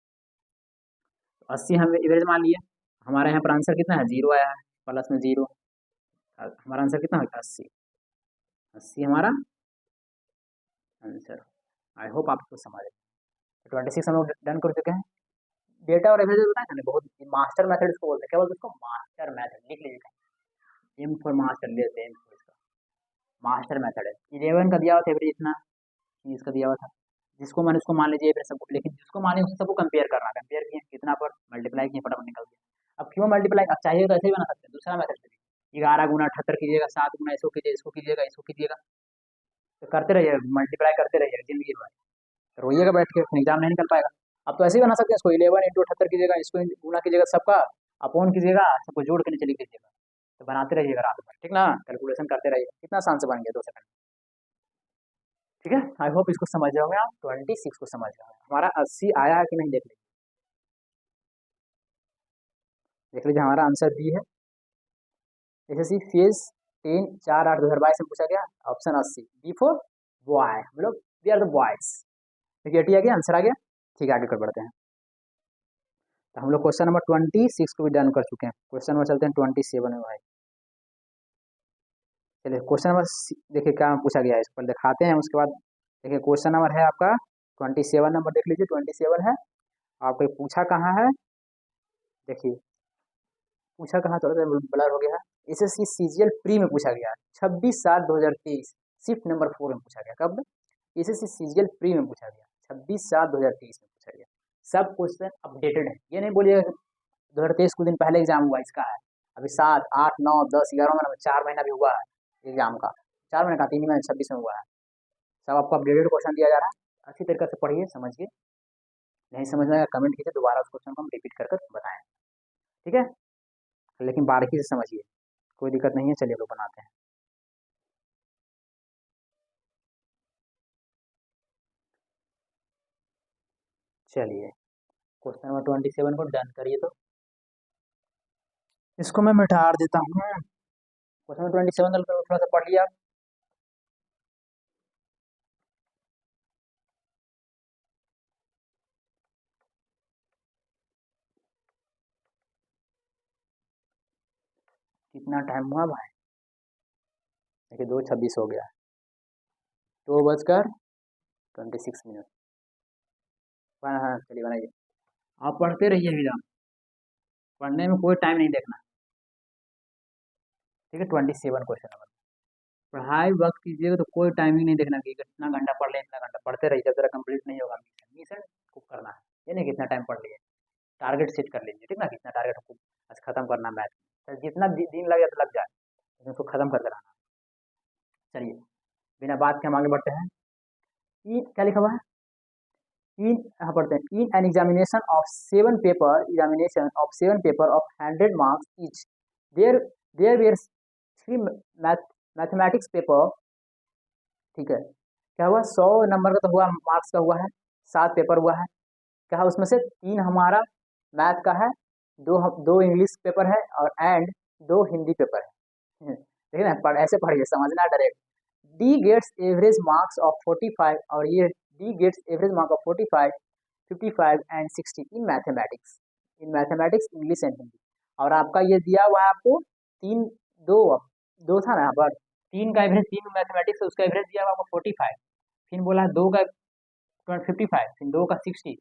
तो 80 हम एवरेज मान लिए, हमारे यहाँ पर आंसर कितना है, जीरो आया है, प्लस में जीरो, हमारा आंसर कितना होगा 80, 80 हमारा आंसर। आई होप आप इसको समझ, 26 हम लोग डन कर चुके हैं। डेटा और एवरेज बताया था ना, बहुत मास्टर मेथड इसको बोलते हैं, क्या बोलते हैं इसको, मास्टर मेथड, लिख लीजिएगा, एम फॉर मास्टर लेते हैं, इसका मास्टर मेथड है। 11 का दिया हुआ था एवरेज इतना, 20 का दिया हुआ था, जिसको माने उसको मान लीजिए, फिर सबको, लेकिन जिसको माने उससे सबको कंपेयर करना, कंपेयर किए कितना पर मल्टीप्लाई किए, फटाफट निकल गया। अब क्यों मल्टीप्लाई, अब चाहिए तो ऐसे ही बना सकते हैं, दूसरा मेथड से भी, 11 गुना 78 कीजिएगा, 7 गुना इसको कीजिए, इसको कीजिएगा, इसको कीजिएगा, तो करते रहिए, मल्टीप्लाई करते रहिए जिंदगी भर, रोइएगा बैठ के, एग्जाम नहीं निकल पाएगा। अब तो ऐसे ही बना सकते हैं, इसको 11 × 78 कीजिएगा, इसको गुना कीजिएगा सबका, अपॉन कीजिएगा, सबको जोड़ के नीचे लिख दीजिएगा, तो बनाते रहिएगा रात भर, ठीक ना, कैलकुलेशन करते रहिए, कितना आसान से बन गया 2 सेकंड। ठीक है, आई होप इसको समझ रहे होंगे आप, 26 को समझ रहे होंगे। हमारा 80 आया है कि नहीं, देख लीजिए, देख लीजिए, हमारा आंसर बी है। एसएससी फेज 10/4/8/2022 में पूछा गया, ऑप्शन 80, बी फॉर बॉय, हम लोग वी आर द बॉयज। देखिए 80 आ गया, आंसर आ गया। ठीक है, आगे कर बढ़ते हैं। तो हम लोग क्वेश्चन नंबर 26 को भी डन कर चुके हैं, क्वेश्चन नंबर चलते हैं 27 में भाई। चलिए क्वेश्चन नंबर देखिए क्या पूछा गया है, इस पर दिखाते हैं, उसके बाद देखिए क्वेश्चन नंबर है आपका 27 नंबर, देख लीजिए 27 है आपको, पूछा कहाँ है, देखिए पूछा कहाँ, थोड़ा सा ब्लर हो गया है। एसएससी सीजीएल प्री में पूछा गया है, 26/7/2023, शिफ्ट नंबर 4 में पूछा गया। कब? एसएससी सीजीएल प्री में पूछा गया, 26/7/2023 में पूछा गया। सब क्वेश्चन अपडेटेड है, ये नहीं बोलिएगा 2023 कुछ दिन पहले एग्जाम हुआ, इसका है अभी 7, 8, 9, 10, 11 महीना में, 4 महीना भी हुआ है एग्जाम का, 4 महीने का, 3 महीने 26 में हुआ है। सब आपको अपडेटेड क्वेश्चन दिया जा रहा है, अच्छी तरीके से पढ़िए, समझिए, नहीं समझ में आएगा कमेंट कीजिए, दोबारा उस क्वेश्चन को हम रिपीट कर बताएं, ठीक है, लेकिन बारीकी से समझिए, कोई दिक्कत नहीं है। चलिए लोग बनाते हैं। चलिए क्वेश्चन नंबर 27 को डन करिए, तो इसको मैं मिटा देता हूँ। क्वेश्चन नंबर 27 थोड़ा सा पढ़ लिया आप। कितना टाइम हुआ भाई, देखिए 2:26 हो गया, 2:26। हाँ हाँ, चलिए बनाइए, आप पढ़ते रहिए एग्जाम, पढ़ने में कोई टाइम नहीं देखना, ठीक है। 27 क्वेश्चन नंबर, पढ़ाई वक्त कीजिएगा तो कोई टाइमिंग नहीं देखना कि कितना घंटा पढ़ लें, इतना घंटा पढ़ते रहिए, जब तक कंप्लीट नहीं होगा मिशन, मिशन को करना है, ये नहीं कितना टाइम पढ़ लिए, टारगेट सेट कर लीजिए, ठीक ना, कितना टारगेट आपको आज खत्म करना मैथ, तो जितना दिन लगे तो लग जाए, लेकिन उसको खत्म करके रहना। चलिए बिना बात के हम आगे बढ़ते हैं। ई क्या लिखा हुआ है, इन यहाँ पढ़ते हैं, in an examination of 7 paper of 100 marks each, there there were 3 mathematics paper, ठीक है, क्या हुआ, 100 नंबर का तो हुआ, मार्क्स का हुआ है, 7 पेपर हुआ है, क्या है उसमें से 3 हमारा मैथ का है, दो इंग्लिश पेपर है, और एंड 2 हिंदी पेपर है। ठीक है ना, ऐसे पढ़िए, समझना direct. D gets average marks of 45, और ये D gets average mark of 45, 55 and 60 in mathematics English and Hindi, और आपका ये दिया हुआ है आपको 3, 2 2 था ना यहाँ पर, 3 का एवरेज, 3 मैथमेटिक्स है, उसका एवरेज दिया हुआ आपको 45, फिर बोला 2 का 55, फिर 2 का 60,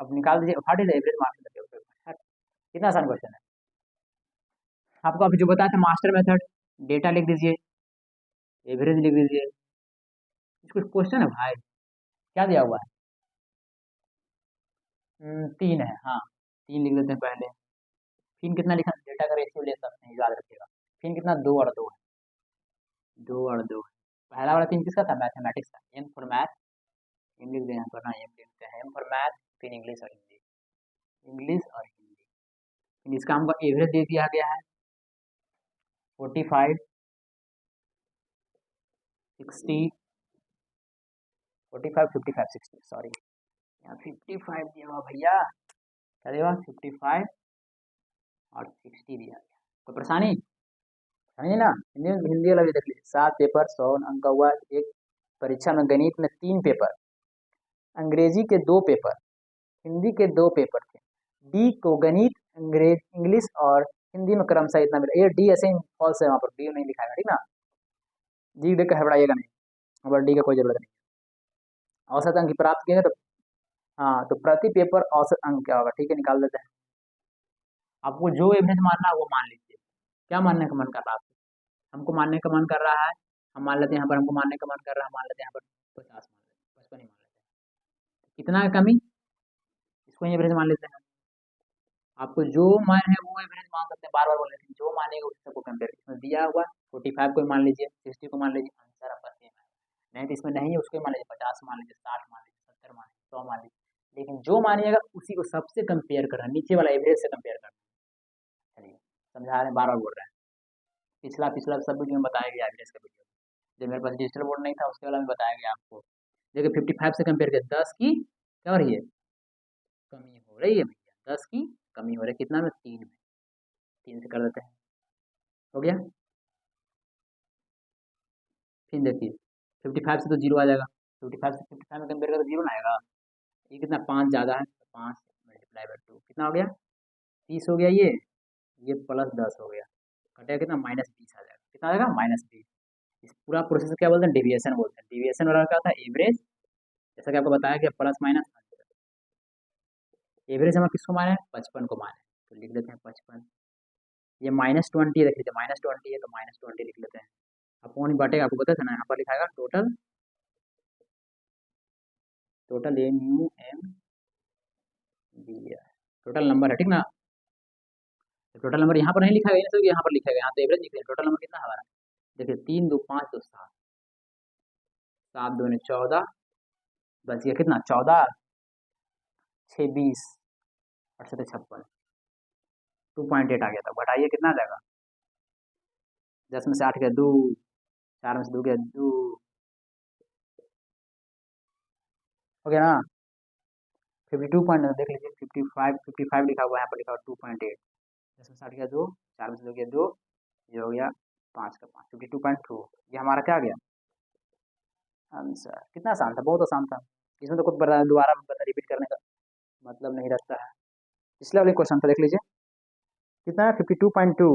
अब निकाल दीजिए, व्हाट इज एवरेज मार्क्स, कितना आसान क्वेश्चन है। आपको अभी जो बताया था मास्टर मेथड, डेटा लिख दीजिए, एवरेज लिख दीजिए, इसको क्वेश्चन है भाई, क्या दिया हुआ है, 3 है, हाँ 3 लिख देते हैं पहले, फिर कितना लिखा, डेटा का रेशियो ले सकते हैं, याद रखिएगा, फिर कितना, 2 और 2 है, 2 और 2 है, पहला वाला 3 किसका था, मैथमेटिक्स का, एम फॉर मैथ, एम लिख दें यहाँ पर ना, एम लिखते हैं, एम फॉर मैथ, फिर इंग्लिश और हिंदी, इंग्लिश और हिंदी, फिर इसका हमको एवरेज दे दिया गया है 45, 60, 45, 55, 60, सॉरी यहाँ 55 दिया हुआ भैया, क्या दिया हुआ, 55 और 60 दिया गया, कोई परेशानी समझिए ना, हिंदी हिंदी वाला भी देख लीजिए, 7 पेपर 100 अंक का हुआ, एक परीक्षा में गणित में 3 पेपर, अंग्रेजी के 2 पेपर, हिंदी के 2 पेपर थे, डी को गणित, अंग्रेज, इंग्लिश और हिंदी में क्रमशः इतना मिला, ये डी ऐसे ही फॉल्स है, वहाँ पर डी नहीं लिखा है, ठीक ना, डी देख कर घबराइएगा नहीं, और डी का कोई जरूरत नहीं। औसत अंक प्राप्त किए तो, हाँ तो प्रति पेपर औसत अंक क्या होगा, ठीक है, निकाल देते हैं, आपको जो एवरेज मानना है वो मान लीजिए, क्या मानने का मन कर रहा है आपको, हमको मानने का मन कर रहा है, हम मान लेते हैं यहाँ पर, हमको मानने का मन कर रहा है, मान लेते हैं यहाँ पर 50, मान लेते हैं 55 ही मान लेते हैं, कितना है कमी, इसको एवरेज मान लेते हैं। आपको जो मान है वो एवरेज मान सकते हैं, बार बार बोल रहे हैं जो मानेगा उसी सबको कंपेयर, इसमें दिया हुआ 45 को मान लीजिए, 60 को मान लीजिए, आंसर आपका सेम है। नहीं तो इसमें नहीं है उसको मान लीजिए, 50 मान लीजिए, 60 मान लीजिए, 70 मान लीजिए, 100 मान लीजिए, लेकिन जो मानिएगा उसी को सबसे कंपेयर करना, नीचे वाला एवरेज से कंपेयर करना। चलिए समझा रहे हैं, बार बार बोल रहे हैं। पिछला पिछला सब वीडियो में बताया गया एवरेज का वीडियो, जब मेरे पास डिजिटल बोर्ड नहीं था उसके वाला में बताया गया आपको। देखिए 55 से कंपेयर किया, 10 की क्या हो रही है, कमी हो रही है भैया, 10 की कमी हो रही है, कितना में, 3 में, 3 से कर देते हैं, हो गया। फिर देखिए 55 से तो जीरो आ जाएगा, 55 से 55 में कंपेयर करो तो जीरो ना आएगा, ये कितना, 5 ज़्यादा है, 5 मल्टीप्लाई बाई 2 कितना हो गया, 30 हो गया, ये प्लस 10 हो गया, कटेगा कितना, -20 आ जाएगा, कितना आ जाएगा, -20। इस पूरा प्रोसेस क्या बोलते हैं, डेविएशन बोलते हैं। डेविएशन वाला क्या होता है, एवरेज, जैसा कि आपको बताया कि प्लस माइनस, एवरेज हम किसको माने, 55 को माने, तो लिख देते हैं 55। ये -20 देख लीजिए, -20 है तो -20 लिख लेते हैं। अपॉन ही बांटेगा, आपको पता था ना, यहाँ पर लिखाएगा total, total NUMBR, total number है, ठीक ना। टोटल नंबर यहाँ पर नहीं लिखा गया, यहाँ पर लिखा गया, यहाँ तो एवरेज लिखा है। टोटल नंबर कितना हमारा, देखिए 3 2 5 2 7, 7 2 14, बच गया कितना, 14 6 20 और 7 56, 2.8 आ गया था, घटाइए कितना आ जाएगा, 10 में से 8 गया 2, 4 में से 2 गया 2, हो गया ना। 52 पॉइंट देख लीजिए, 55 लिखा हुआ है, यहाँ पर लिखा हुआ 2.8, 10 में से 8 गया 2, 4 में से 2 गया 2, ये हो गया 5 का 5, 52.2, ये हमारा क्या आ गया आंसर। कितना आसान था, बहुत आसान था, इसमें तो कुछ दोबारा रिपीट करने का मतलब नहीं रहता है। पिछला वाले क्वेश्चन था, देख लीजिए कितना है, 52.2,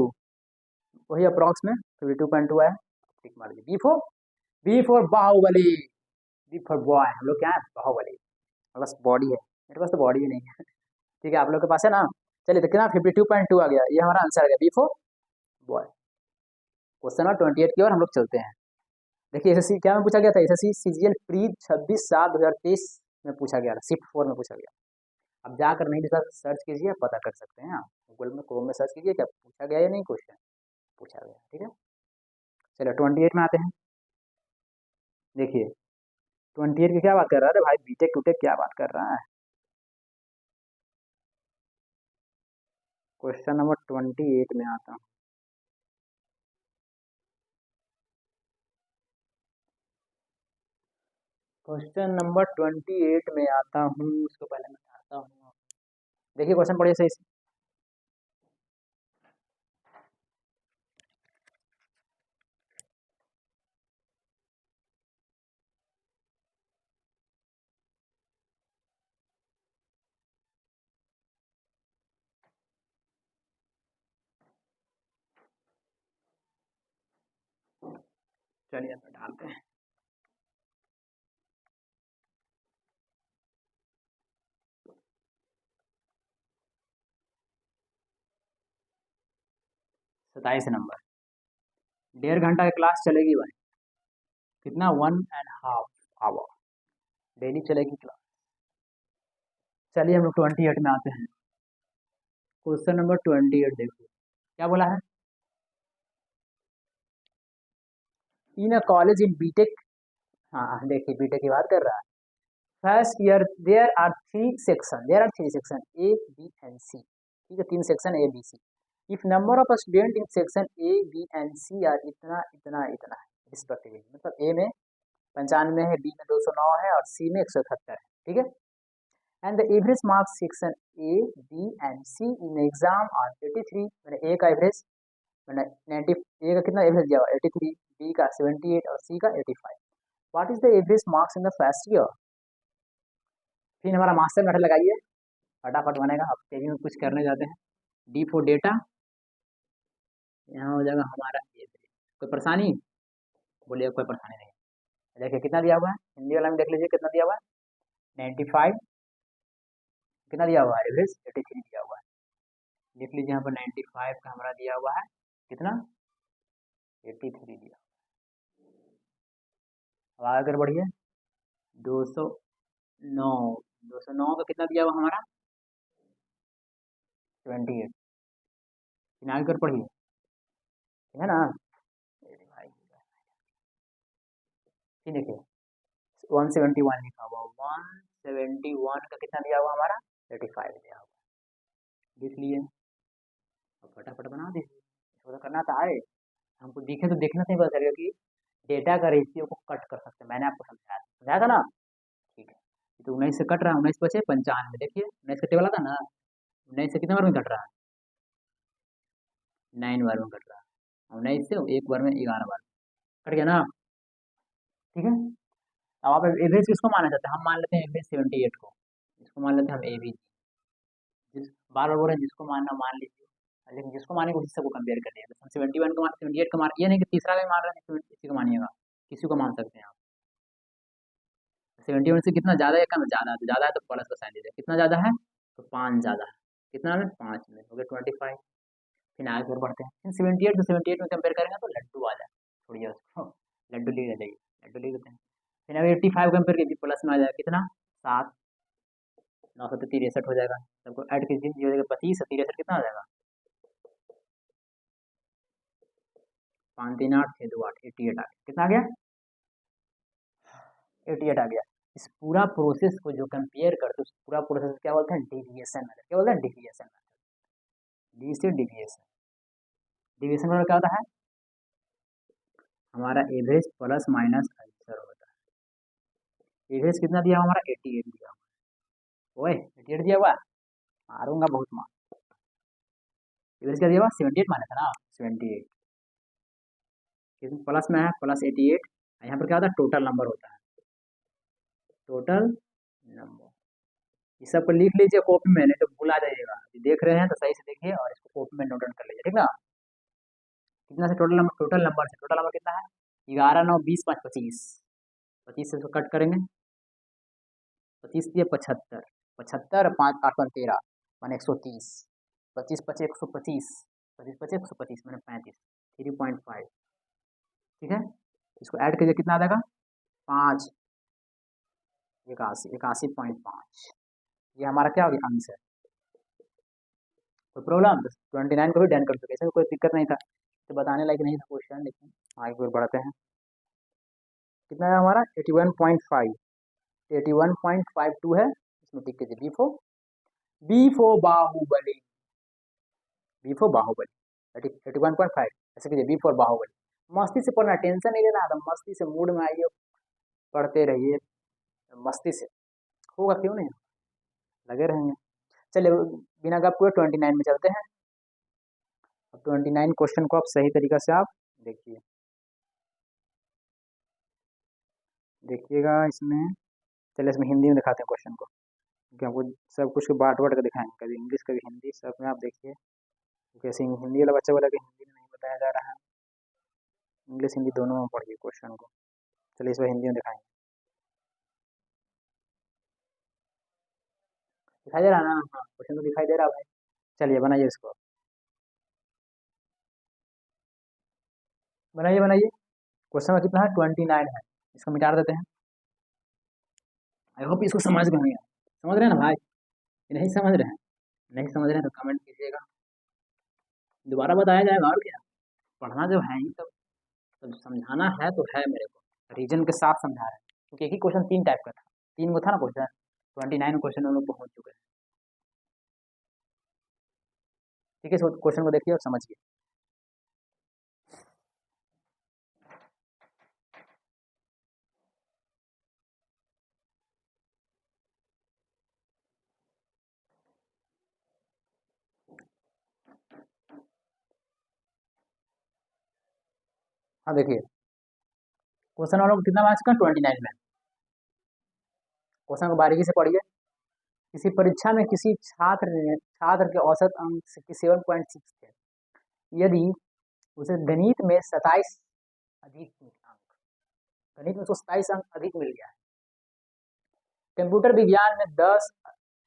वही अप्रॉक्स में 52.2 है, टिक मार दीजिए। B for Baahubali, B for boy, हम लोग क्या है, बाहुबली, बस बॉडी है, मेरे पास तो बॉडी भी नहीं है। ठीक है, आप लोग के पास है ना। चलिए तो कितना, 52.2 आ गया, ये हमारा आंसर आ गया, B for boy. Question number 28 की ओर हम लोग चलते हैं। देखिए एसएससी क्या में पूछा गया था, एसएससी सीजीएल प्री 26/7/2023 में पूछा गया था, शिफ्ट 4 में पूछा गया। अब जाकर नहीं लिखा, सर्च कीजिए, पता कर सकते हैं आप, गूगल में, क्रोम में सर्च कीजिए क्या पूछा गया या नहीं क्वेश्चन पूछा गया, ठीक है। चलो 28 में आते हैं। देखिए 28 की क्या बात कर रहा है, अरे भाई बीटेक टूटेक क्या बात कर रहा है। क्वेश्चन नंबर 28 में आता हूँ। क्वेश्चन नंबर 28 में आता हूँ, उसको पहले मैं आता हूँ। देखिए क्वेश्चन पढ़िए सही से। चलिए तो डालते हैं। सताइस नंबर, 1.5 घंटा की क्लास चलेगी भाई, कितना, 1.5 आवर डेली चलेगी क्लास। चलिए हम लोग 28 में आते हैं। क्वेश्चन नंबर 28 देखो क्या बोला है, इन अ कॉलेज इन बीटेक, हाँ देखिए बीटेक की बात कर रहा है। First year there are three section A B and C, ठीक है, 3 section A B C. If number of student in section A B and C are इतना इतना इतना है रिस्पेक्टिवली, मतलब ए में 95 है, बी में 209 है और सी में 178 है, ठीक है। And the average marks section A B and C in exam are 83, मैंने ए का एवरेज, मैंने 90, ए का कितना एवरेज दिया हुआ 83, बी का 78 और सी का 85। What is the average marks in the first year. फिर हमारा मास्टर मेथड लगाइए, फटाफट बनेगा, अब तेजी में कुछ करने जाते हैं। डी फॉर डेटा, यहाँ हो जाएगा हमारा एवरेज। कोई परेशानी, बोलिए कोई परेशानी नहीं। देखिए कितना दिया हुआ है, हिंदी वाला में देख लीजिए कितना दिया हुआ है, 95, कितना दिया हुआ है एवरेज, 83 दिया हुआ है। लिख लीजिए यहाँ पर 95 का हमारा दिया हुआ है कितना, 83 दिया। अब आगे बढ़िए, 209 209 का कितना दिया हुआ हमारा 78। फिर कर पढ़िए, है ना। अरे भाई, ये देखिए 171 लिखा हुआ, 171 का कितना दिया हुआ हमारा 35 दिया हुआ, लिख लिए। अब फटाफट बना दीजिए, इसको तो करना था आए, हमको दिखे तो देखना नहीं पता चलेगा कि डेटा का रेशियो को कट कर सकते हैं। मैंने आपको समझाया था ना, ठीक है। तो 19 से कट रहा है, 19 बचे 95, देखिए 19 का टेबल आता ना, 19 से कितने बार में कट रहा है 9 बार में कट रहा है, 19 से एक बार में 11 बार कट गया ना, ठीक है। अब आप एवरेज किसको माना चाहते हैं, हम मान लेते हैं एवरेज 78 को, इसको मान लेते हैं हम एवरेज, जिस बार बार बोल रहे हैं जिसको मानना मान लीजिए, लेकिन जिसको मानेंगे उसी से को कंपेयर कर लिया, हम 71 को 78 का मान, ये नहीं कि तीसरा भी मान रहे हैं किसी को मानिएगा, किसी को मान सकते हैं आप। 71 से कितना ज़्यादा है कम, ज़्यादा है, तो ज़्यादा है तो प्लस का साइन दीजिए, कितना ज़्यादा है तो 5 ज़्यादा है, कितना में 5 में हो गया 25। फिर आगे और बढ़ते हैं, फिर 78 तो 78 में कंपेयर करेंगे तो लड्डू आ जाए, छोड़िए उसको, लड्डू ले जाइए, लड्डू ले लेते हैं। फिर अब 85 कंपेयर कीजिए, प्लस में आ जाएगा कितना 7, 963 हो जाएगा, सबको ऐड कीजिए, ये हो जाएगा 25, 63 कितना आ जाएगा 5 3 8 6 2 8, 88 आ गया, कितना आ गया 88 आ गया। इस पूरा प्रोसेस को जो कंपेयर करते हैं, उस पूरा प्रोसेस क्या बोलते हैं, डेविएशन मेथड, क्या बोलते हैं डेविएशन मेथड, डी से डेविएशन। डेविएशन मेथड क्या होता है, हमारा एवरेज प्लस माइनस आंसर होता है। एवरेज कितना दिया हुआ हमारा 88 दिया हुआ, ओए 88 दिया हुआ, मारूंगा बहुत मार। एवरेज क्या दिया हुआ 78 माना था ना, 78 प्लस में है प्लस 88, यहाँ पर क्या होता है टोटल नंबर होता है, टोटल नंबर। ये सब को लिख लीजिए कॉपी में, नहीं तो भूल आ जाइएगा, देख रहे हैं तो सही से देखिए और इसको कॉपी में नोट डाउन कर लीजिए, ठीक ना। कितना से टोटल नंबर से, टोटल नंबर कितना है 11 9 20 5 25, 25 से इसको कट करेंगे, 25 दिए 75, 75 5 8 5 13 मैंने 130, 25 25 125, 25 25 125 मैंने 35, 3.5, ठीक है। इसको ऐड कीजिए कितना आ जाएगा 5 81 81.5, ये हमारा क्या हो गया आंसर। कोई प्रॉब्लम, 29 को भी डन कर चुके, इसमें कोई दिक्कत नहीं था, तो बताने लायक नहीं था क्वेश्चन, लेकिन आगे फिर बढ़ते हैं। कितना है हमारा 81.5, 81.52 है, इसमें टिक कीजिए बी4 बाहुबली, बी4 बाहुबली 81.5, ऐसे कीजिए बी4 बाहुबली। मस्ती से पढ़ना, टेंशन नहीं लेना, तो मस्ती से मूड में आइए, पढ़ते रहिए मस्ती से, होगा क्यों नहीं, लगे रहेंगे। चलिए बिना गप हुए 29 में चलते हैं। अब 29 क्वेश्चन को आप सही तरीका से आप देखिए, देखिएगा इसमें। चलिए इसमें हिंदी में दिखाते हैं क्वेश्चन को, क्योंकि हमको सब कुछ को बांट बांट कर दिखाएंगे, कभी इंग्लिश कभी हिंदी, सब में आप देखिए, जैसे हिंदी वाला बच्चा बोला कि हिंदी में नहीं बताया जा रहा है, इंग्लिश हिंदी दोनों में पढ़िए क्वेश्चन को। चलिए इस बार हिंदी में दिखाएंगे, दिखाई दे रहा है ना, हाँ क्वेश्चन तो दिखाई दे रहा है भाई। चलिए बनाइए इसको, बनाइए बनाइए। क्वेश्चन का कितना है 29 है, इसको मिटा देते हैं। आई होप इसको समझ गए होंगे, समझ रहे हैं ना भाई, नहीं समझ रहे हैं, नहीं समझ रहे हैं तो कमेंट कीजिएगा, दोबारा बताया जाएगा और क्या, पढ़ना जो है ही तो समझाना है तो है, मेरे को रीजन के साथ समझा रहे हैं, क्योंकि एक ही क्वेश्चन 3 टाइप का था, 3 को था ना क्वेश्चन, 29 क्वेश्चन हम लोग पहुँच चुके हैं, ठीक है। क्वेश्चन को देखिए और समझिए। हाँ देखिए, क्वेश्चन हम लोग कितना मार्क्स का 29 में, क्वेश्चन को बारीकी से पढ़िए। किसी परीक्षा में किसी छात्र के औसत अंक 67.6 थे, यदि उसे गणित में 27 अधिक अंक, गणित में उसको 27 अंक अधिक मिल गया है, कंप्यूटर विज्ञान में 10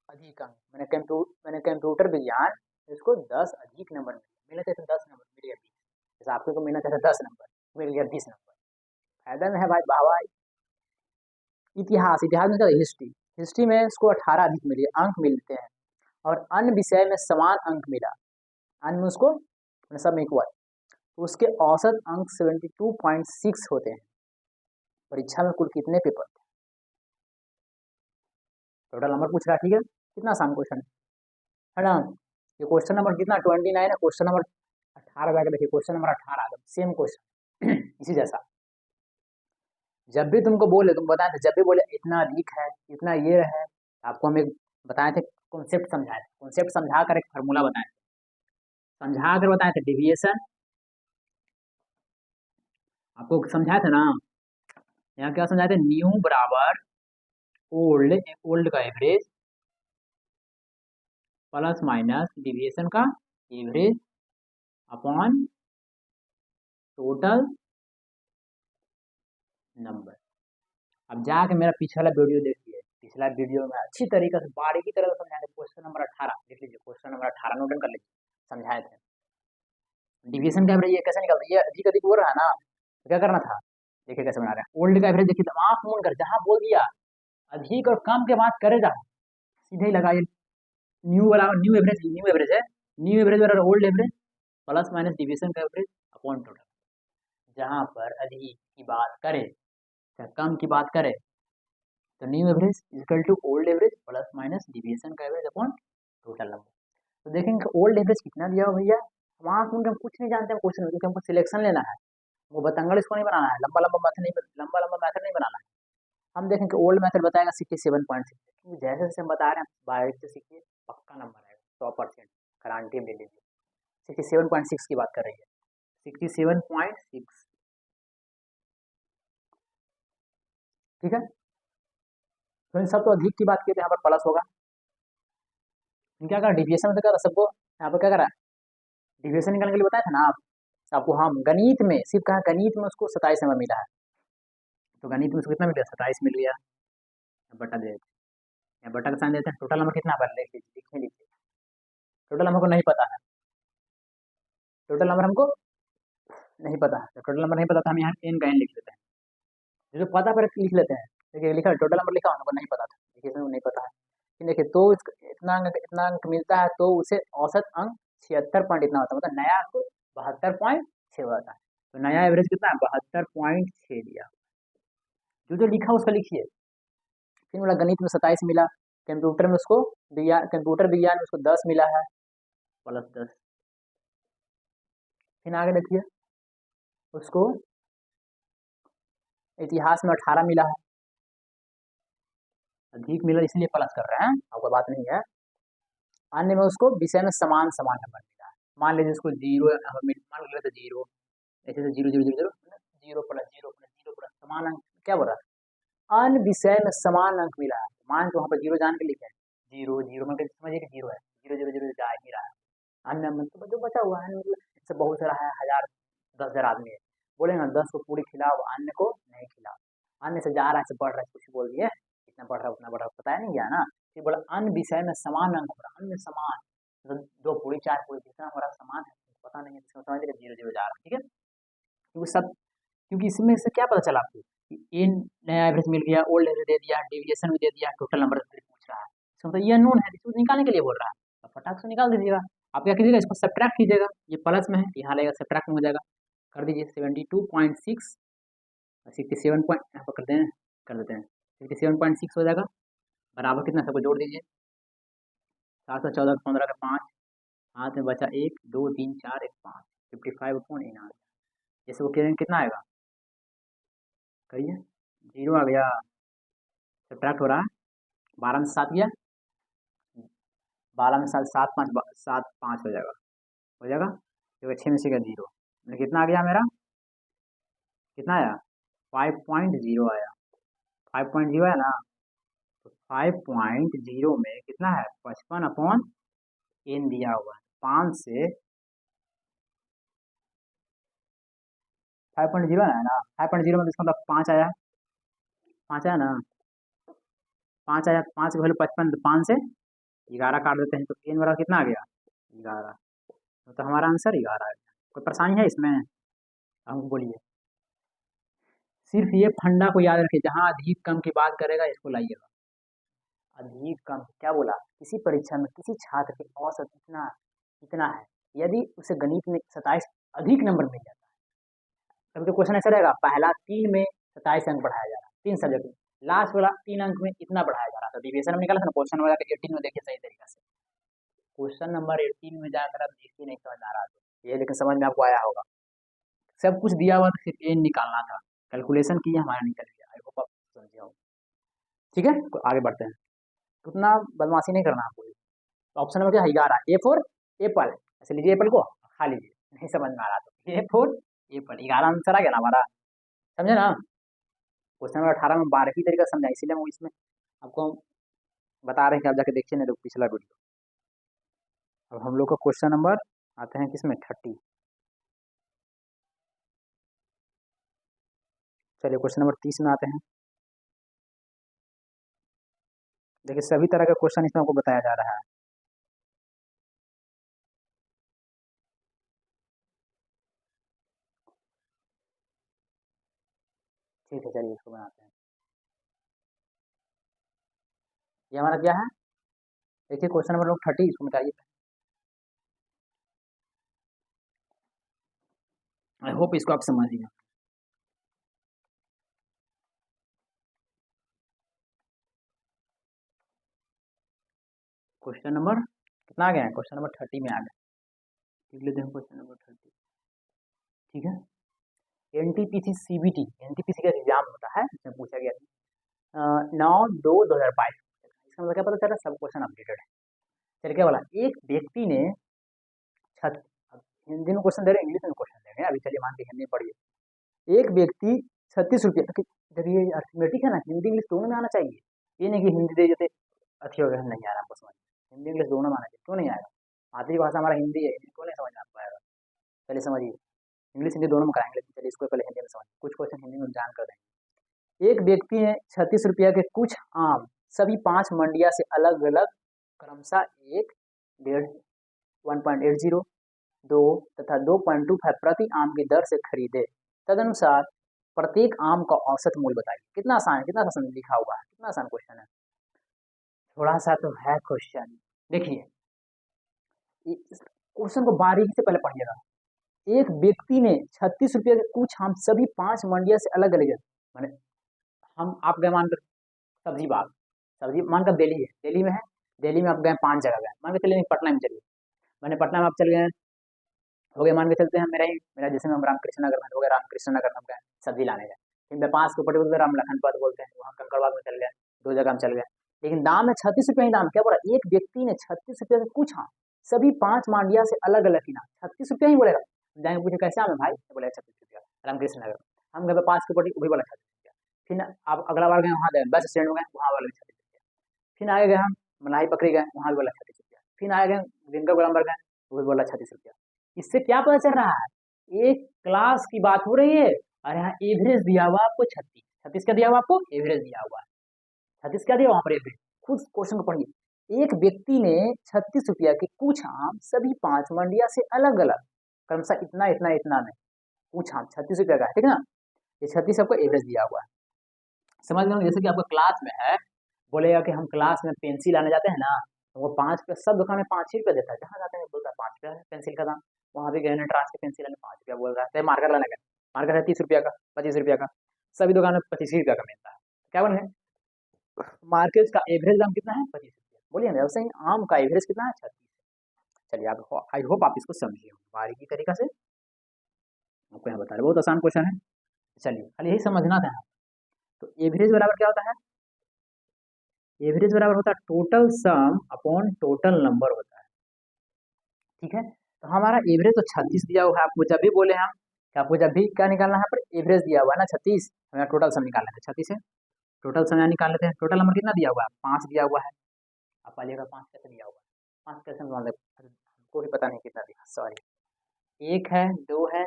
अधिक अंक, मैंने कंप्यूटर विज्ञान इसको 10 अधिक नंबर मिले थे, 10 नंबर मिल गया 20, जैसे आपको को मिलना चाहिए 10 नंबर, मिल गया 20 नंबर, फायदा में है भाई, वाह भाई। इतिहास, इतिहास में क्या हिस्ट्री, हिस्ट्री में इसको 18 अधिक मिले अंक मिलते हैं और अन्य विषय में समान अंक मिला, अन्य में उसको सब में इक्वल, तो उसके औसत अंक 72.6 होते हैं। परीक्षा में कुल कितने पेपर थे? टोटल नंबर पूछ रहा है, ठीक है। कितना आसान क्वेश्चन है ना। ये क्वेश्चन नंबर कितना 29 है, क्वेश्चन नंबर 18 जाकर देखिए, क्वेश्चन नंबर 18 सेम क्वेश्चन इसी जैसा। जब भी तुमको बोले, तुम बताए थे, जब भी बोले इतना अधिक है, इतना ये है, आपको हम एक बताए थे, कॉन्सेप्ट समझाए थे, कॉन्सेप्ट समझा कर एक फार्मूला बताए थे, समझा कर बताए थे डेविएशन, आपको समझाए थे ना। यहाँ क्या समझाए थे, न्यू बराबर ओल्ड का एवरेज प्लस माइनस डेविएशन का एवरेज अपॉन टोटल नंबर। अब जाके मेरा पिछला वीडियो देखिए, पिछला वीडियो में अच्छी तरीके से बारीकी तरह से समझाए थे। क्वेश्चन नंबर 18 देख लीजिए, क्वेश्चन नंबर 18 नोट कर लीजिए, समझाए थे डिवीजन का एवरेज ये कैसे निकलता है, ये अधिक अधिक हो रहा है ना, तो क्या करना था, देखिए कैसे बना रहे हैं। ओल्ड का एवरेज देखिए, तो आंख मूंद कर जहां बोल दिया अधिक और कम के बात करेगा सीधे ही लगाइए, न्यू बराबर न्यू एवरेज, न्यू एवरेज है, न्यू एवरेज बराबर old average plus minus division का एवरेज अपॉन टोटल। जहां पर अधिक की बात करे या कम की बात करे तो new average equal to old average plus minus division का एवरेज अपॉन टोटल नंबर। तो देखेंगे ओल्ड एवरेज कितना दिया हो भैया, वहां से हम कुछ नहीं जानते हैं क्वेश्चन, क्योंकि हमको सिलेक्शन लेना है, वो बतंगड़ इसको नहीं बनाना है, लंबा लंबा मैथड नहीं, लंबा लंबा मैथड नहीं बनाना है। हम देखें कि ओल्ड मैथड बताएगा 67.6, क्योंकि जैसे जैसे हम बता रहे हैं बारीक से सीखिए, पक्का नंबर आएगा 100% गारंटी ले लीजिए। 67.6 की बात कर रही है, 67.6, ठीक है। तो इन सब तो अधिक की बात की, तो यहाँ पर प्लस होगा, क्या करा डिविएशन में, तो क्या सबको यहाँ पर क्या करा डिविएशन निकालने के लिए बताया था ना आप आपको। हम गणित में सिर्फ कहा, गणित में उसको 27 नंबर मिला है, तो गणित में उसको कितना मिल गया, 27 मिल गया, बटा दे देते हैं, बटा का साइन देते हैं, टोटल नंबर कितना पर लिख लीजिए, टोटल नंबर को नहीं पता है, टोटल नंबर हमको नहीं पता है, तो टोटल नंबर नहीं पता तो हम यहाँ एन का एन लिख लेते हैं, जो पता पर लिख लेते हैं। देखिए लिखा टोटल नंबर लिखा, हमको नहीं पता था, देखिए इसमें नहीं पता है, देखिए तो इतना अंक मिलता है, तो उसे औसत अंक 76 पॉइंट इतना होता है, मतलब नया अंक 72.6 होता है, तो नया एवरेज कितना है 72.6 दिया। जो लिखा उसका लिखिए। फिर बोला गणित में 27 मिला, कंप्यूटर में उसको कंप्यूटर विज्ञान में उसको 10 मिला है प्लस 10। फिर आगे देखिए उसको इतिहास में 18 मिला है, अधिक मिला इसलिए प्लस कर रहे हैं, आपको बात नहीं है। अन्य में उसको विषय में समान समान नंबर मिला है, मान लीजिए उसको जीरो मान लीजिए, तो जीरो ऐसे तो zero zero zero zero zero plus zero plus zero plus समान अंक, क्या बोल रहा है अन्य विषय में समान अंक मिला है, मान के वहाँ पर जीरो जान के लिखे जीरो जीरो में समझिए कि जीरो है, जीरो जीरो जीरो जा ही रहा है। अन्य में तो जो बचा हुआ है, मतलब इससे बहुत सारा है, 1000 10,000 आदमी है, बोले ना 10 को पूरी खिलाओ, अन्य को नहीं खिलाओ, अन्य से जा रहा है, से बढ़ रहा है, कुछ बोल दिए इतना बढ़ रहा है उतना बढ़ रहा है, बताया नहीं गया ना। फिर बोला अन्य विषय में समान अंक हो रहा, अन्य समान, मतलब 2 पूरी 4 पूरी जितना हो रहा समान है, पता नहीं है, समझ लीजिए जीरो जीरो जा रहा है, ठीक है। क्योंकि सब, क्योंकि इसमें से क्या पता चला आपको कि ए नया एवरेज मिल गया, ओल्ड एवरेज दे दिया, डेविएशन भी दे दिया, टोटल नंबर पूछ रहा है, इसका मतलब ये नोन है, इसको निकालने के लिए बोल रहा है, तो फटाक से निकाल दीजिएगा। आप क्या कीजिएगा, इसको सब्ट्रैक्ट कीजिएगा, ये प्लस में है यहाँ रहेगा, सब्ट्रैक्ट में हो जाएगा, कर दीजिए 72.6 67 पॉइंट यहाँ पर कर देते हैं 67.6 हो जाएगा, बराबर कितना सबको जोड़ दीजिए, 714 15 का 5, हाथ में बचा 1 2 3 4 1 5, 55/8 जैसे वो कहेंगे कितना आएगा, कहिए जीरो आ गया, सब्ट्रैक्ट हो रहा है, 12 में 7 गया, 12 में 7 7 5 हो जाएगा, क्योंकि 6 में से गया जीरो, कितना आ गया मेरा, कितना आया 5.0 आया, 5.0 है ना, तो 5.0 में कितना है 55/n दिया हुआ है, 5 से 5.0 है ना, 5.0 में इसका मतलब 5 आया, 5 आया ना, 5 आया, 5 की वैल्यू 55, तो 5 से 11 काट देते हैं, तो n बराबर कितना आ गया 11, तो हमारा आंसर 11 है। कोई परेशानी है इसमें, हमको बोलिए। सिर्फ ये फंडा को याद रखिए, जहाँ अधिक कम की बात करेगा इसको लाइएगा, अधिक कम क्या बोला, किसी परीक्षा में किसी छात्र के औसत इतना इतना है, यदि उसे गणित में 27 अधिक नंबर मिल जाता है, तब तो क्वेश्चन ऐसा रहेगा, पहला 3 में 27 अंक बढ़ाया जा रहा है 3 सब्जेक्ट में, लास्ट वाला 3 अंक में इतना बढ़ाया जा रहा था, डिविएशन में निकाला था ना, क्वेश्चन वाला 18 में देखिए सही तरीका से, क्वेश्चन नंबर 18 में जाकर आप देखिए, नहीं समझ आ रहा तो ये, लेकिन समझ में आपको आया होगा, सब कुछ दिया हुआ था, सिर्फ एन निकालना था, कैलकुलेशन किया हमारा निकल गया, आई होप आप समझे हो। ठीक है, तो आगे बढ़ते हैं, उतना बदमाशी नहीं करना आपको। तो ऑप्शन नंबर क्या है, 11, ए फॉर एप्पल, ऐसे लीजिए एप्पल को खा लीजिए, नहीं समझ में आ रहा तो ए फॉर एप्पल, 11 आंसर आ गया ना हमारा, समझे ना। क्वेश्चन नंबर 18 में बारह की तरीका समझा, इसीलिए हम इसमें आपको बता रहे हैं कि आप जाके देखिए, नहीं तो पिछला वीडियो। अब हम लोग का क्वेश्चन नंबर आते हैं किसमें, 30। चलिए क्वेश्चन नंबर 30 में आते हैं। देखिए सभी तरह का क्वेश्चन इसमें आपको बताया जा रहा है। ठीक है, चलिए इसको बनाते हैं। ये हमारा क्या है, देखिए क्वेश्चन नंबर लोग 30, इसको मिटाइए। आई होप इसको आप समझिए। क्वेश्चन नंबर कितना आ गया है, क्वेश्चन नंबर 30 में आ गया, लिख लेते हैं क्वेश्चन नंबर 30। ठीक है, एनटीपीसी सीबीटी, एनटीपीसी का एग्जाम होता है, इसमें पूछा गया था 9/2/2022, इसका मतलब क्या पता चला, सब क्वेश्चन अपडेटेड है। चलिए क्या बोला, एक व्यक्ति ने छत, अब हिंदी में क्वेश्चन दे रहे हैं, इंग्लिश में क्वेश्चन दे रहे हैं, अभी चलिए मान के हिंदी में पढ़िए। एक व्यक्ति 36 रुपये, जब ये अर्थमेटिक है ना, हिंदी इंग्लिश दोनों में आना चाहिए, ये नहीं कि हिंदी दे देते अच्छी हो गया, नहीं आ रहा आपको समझ, हिंदी इंग्लिश दोनों में आना चाहिए, क्यों नहीं आएगा, मातृभाषा हमारा हिंदी है, हिंदी क्यों नहीं समझ में आपको आएगा। चलिए समझिए, इंग्लिश हिंदी दोनों में कराएंगे, लेकिन चलिए इसको पहले हिंदी में समझिए, कुछ क्वेश्चन हिंदी में जान कर देंगे। एक व्यक्ति ने 36 रुपया के कुछ आम सभी 5 मंडिया से अलग अलग क्रमशः 1, 1.5, 1.80, 2 तथा 2.25 प्रति आम की दर से खरीदे, तदनुसार प्रत्येक आम का औसत मूल्य बताइए। कितना आसान है, कितना आसान लिखा हुआ है, कितना आसान क्वेश्चन है, थोड़ा सा तो है क्वेश्चन। देखिए इस क्वेश्चन को बारीकी से पहले पढ़िएगा। एक व्यक्ति ने 36 रुपये के कुछ आम सभी 5 मंडिया से अलग अलग, मैंने हम आप गए मानकर सब्जी बाग, सब्जी मानकर दिल्ली है, दिल्ली में है, दिल्ली में आप गए 5 जगह गए, मान के चलिए पटना में चलिए, मैंने पटना में आप चल गए, हो गया मान के चलते हैं, मेरा जैसे हम रामकृष्ण नगर में हो गया, रामकृष्ण नगर में गए सब्जी लाने गए, फिर मैं 5 के ऊपर बोलते राम लखन पथ बोलते हैं, वहाँ कंकड़बाग में चल गए, 2 जगह हम चल गए, लेकिन दाम है 36 रुपये ही दाम, क्या बोला, एक व्यक्ति ने 36 रुपये से कुछ हाँ सभी 5 मांडिया से अलग अलग किना, 36 रुपया ही बोलेगा, जाएंगे पूछे कैसे आम है भाई, बोले 36 रुपया, रामकृष्ण नगर, हम गए 5 के ऊपर वही बोला 36 रुपया, फिर आप अगला बार गए वहाँ गए बस स्टैंड में गए, वहाँ वाले 36 रुपया, फिर आगे गए हम मनाही पकड़ी गए, वहाँ भी बोला 36 रुपया, फिर आगे गए विंगर गोलम्बर गए, वो भी बोला 36 रुपया। इससे क्या पता चल रहा है, एक क्लास की बात हो रही है, और यहाँ एवरेज दिया हुआ आपको 36, 36 क्या दिया हुआ आपको, एवरेज दिया हुआ है, 36 क्या दिया वहां पर एवरेज, खुद क्वेश्चन को पढ़िए। एक व्यक्ति ने 36 रुपया के कुछ आम सभी 5 मंडिया से अलग अलग क्रमशः इतना इतना इतना में, कुछ आम 36 रुपया का है, ठीक है ना, ये 36 आपको एवरेज दिया हुआ है, समझ लो जैसे कि आपका क्लास में है, बोलेगा कि हम क्लास में पेंसिल आने जाते हैं ना, तो वो 5 रुपया, सब दुकान में 5 ही रुपया देता है, जहाँ जाते हैं बोलता है 5 रुपया है पेंसिल का दाम, वहाँ भी गए ट्रांस के पेंसिल लेने 5 रुपया बोल रहा है, मार्कर लाने गए, मार्कर है 30 रुपया का, 25 रुपया का, सभी दुकान में 25 रुपया का मिलता है, क्या बोले, मार्केट का एवरेज दाम कितना है, 25 रुपया, बोलिए ना, वैसे ही आम का एवरेज कितना है, 36। चलिए आप, आई होप आप इसको समझिए बारीकी तरीका से, आपको यहाँ बता रहे, बहुत आसान क्वेश्चन है, चलिए खाली यही समझना था। तो एवरेज बराबर क्या होता है, एवरेज बराबर होता है total sum upon total number होता है, ठीक है, तो हमारा एवरेज तो 36 दिया हुआ है, आपको जब भी बोले हम कि आपको जब भी क्या निकालना है, पर एवरेज दिया हुआ है ना 36, हमें टोटल सम निकालना है 36 है, टोटल सम यहाँ निकाल लेते हैं, टोटल नंबर कितना दिया हुआ है, 5 दिया हुआ है, आप पालिएगा 5 कैसे दिया हुआ है, 5 कैसे मान हमको भी पता नहीं कितना दिया, सॉरी, 1 है 2 है,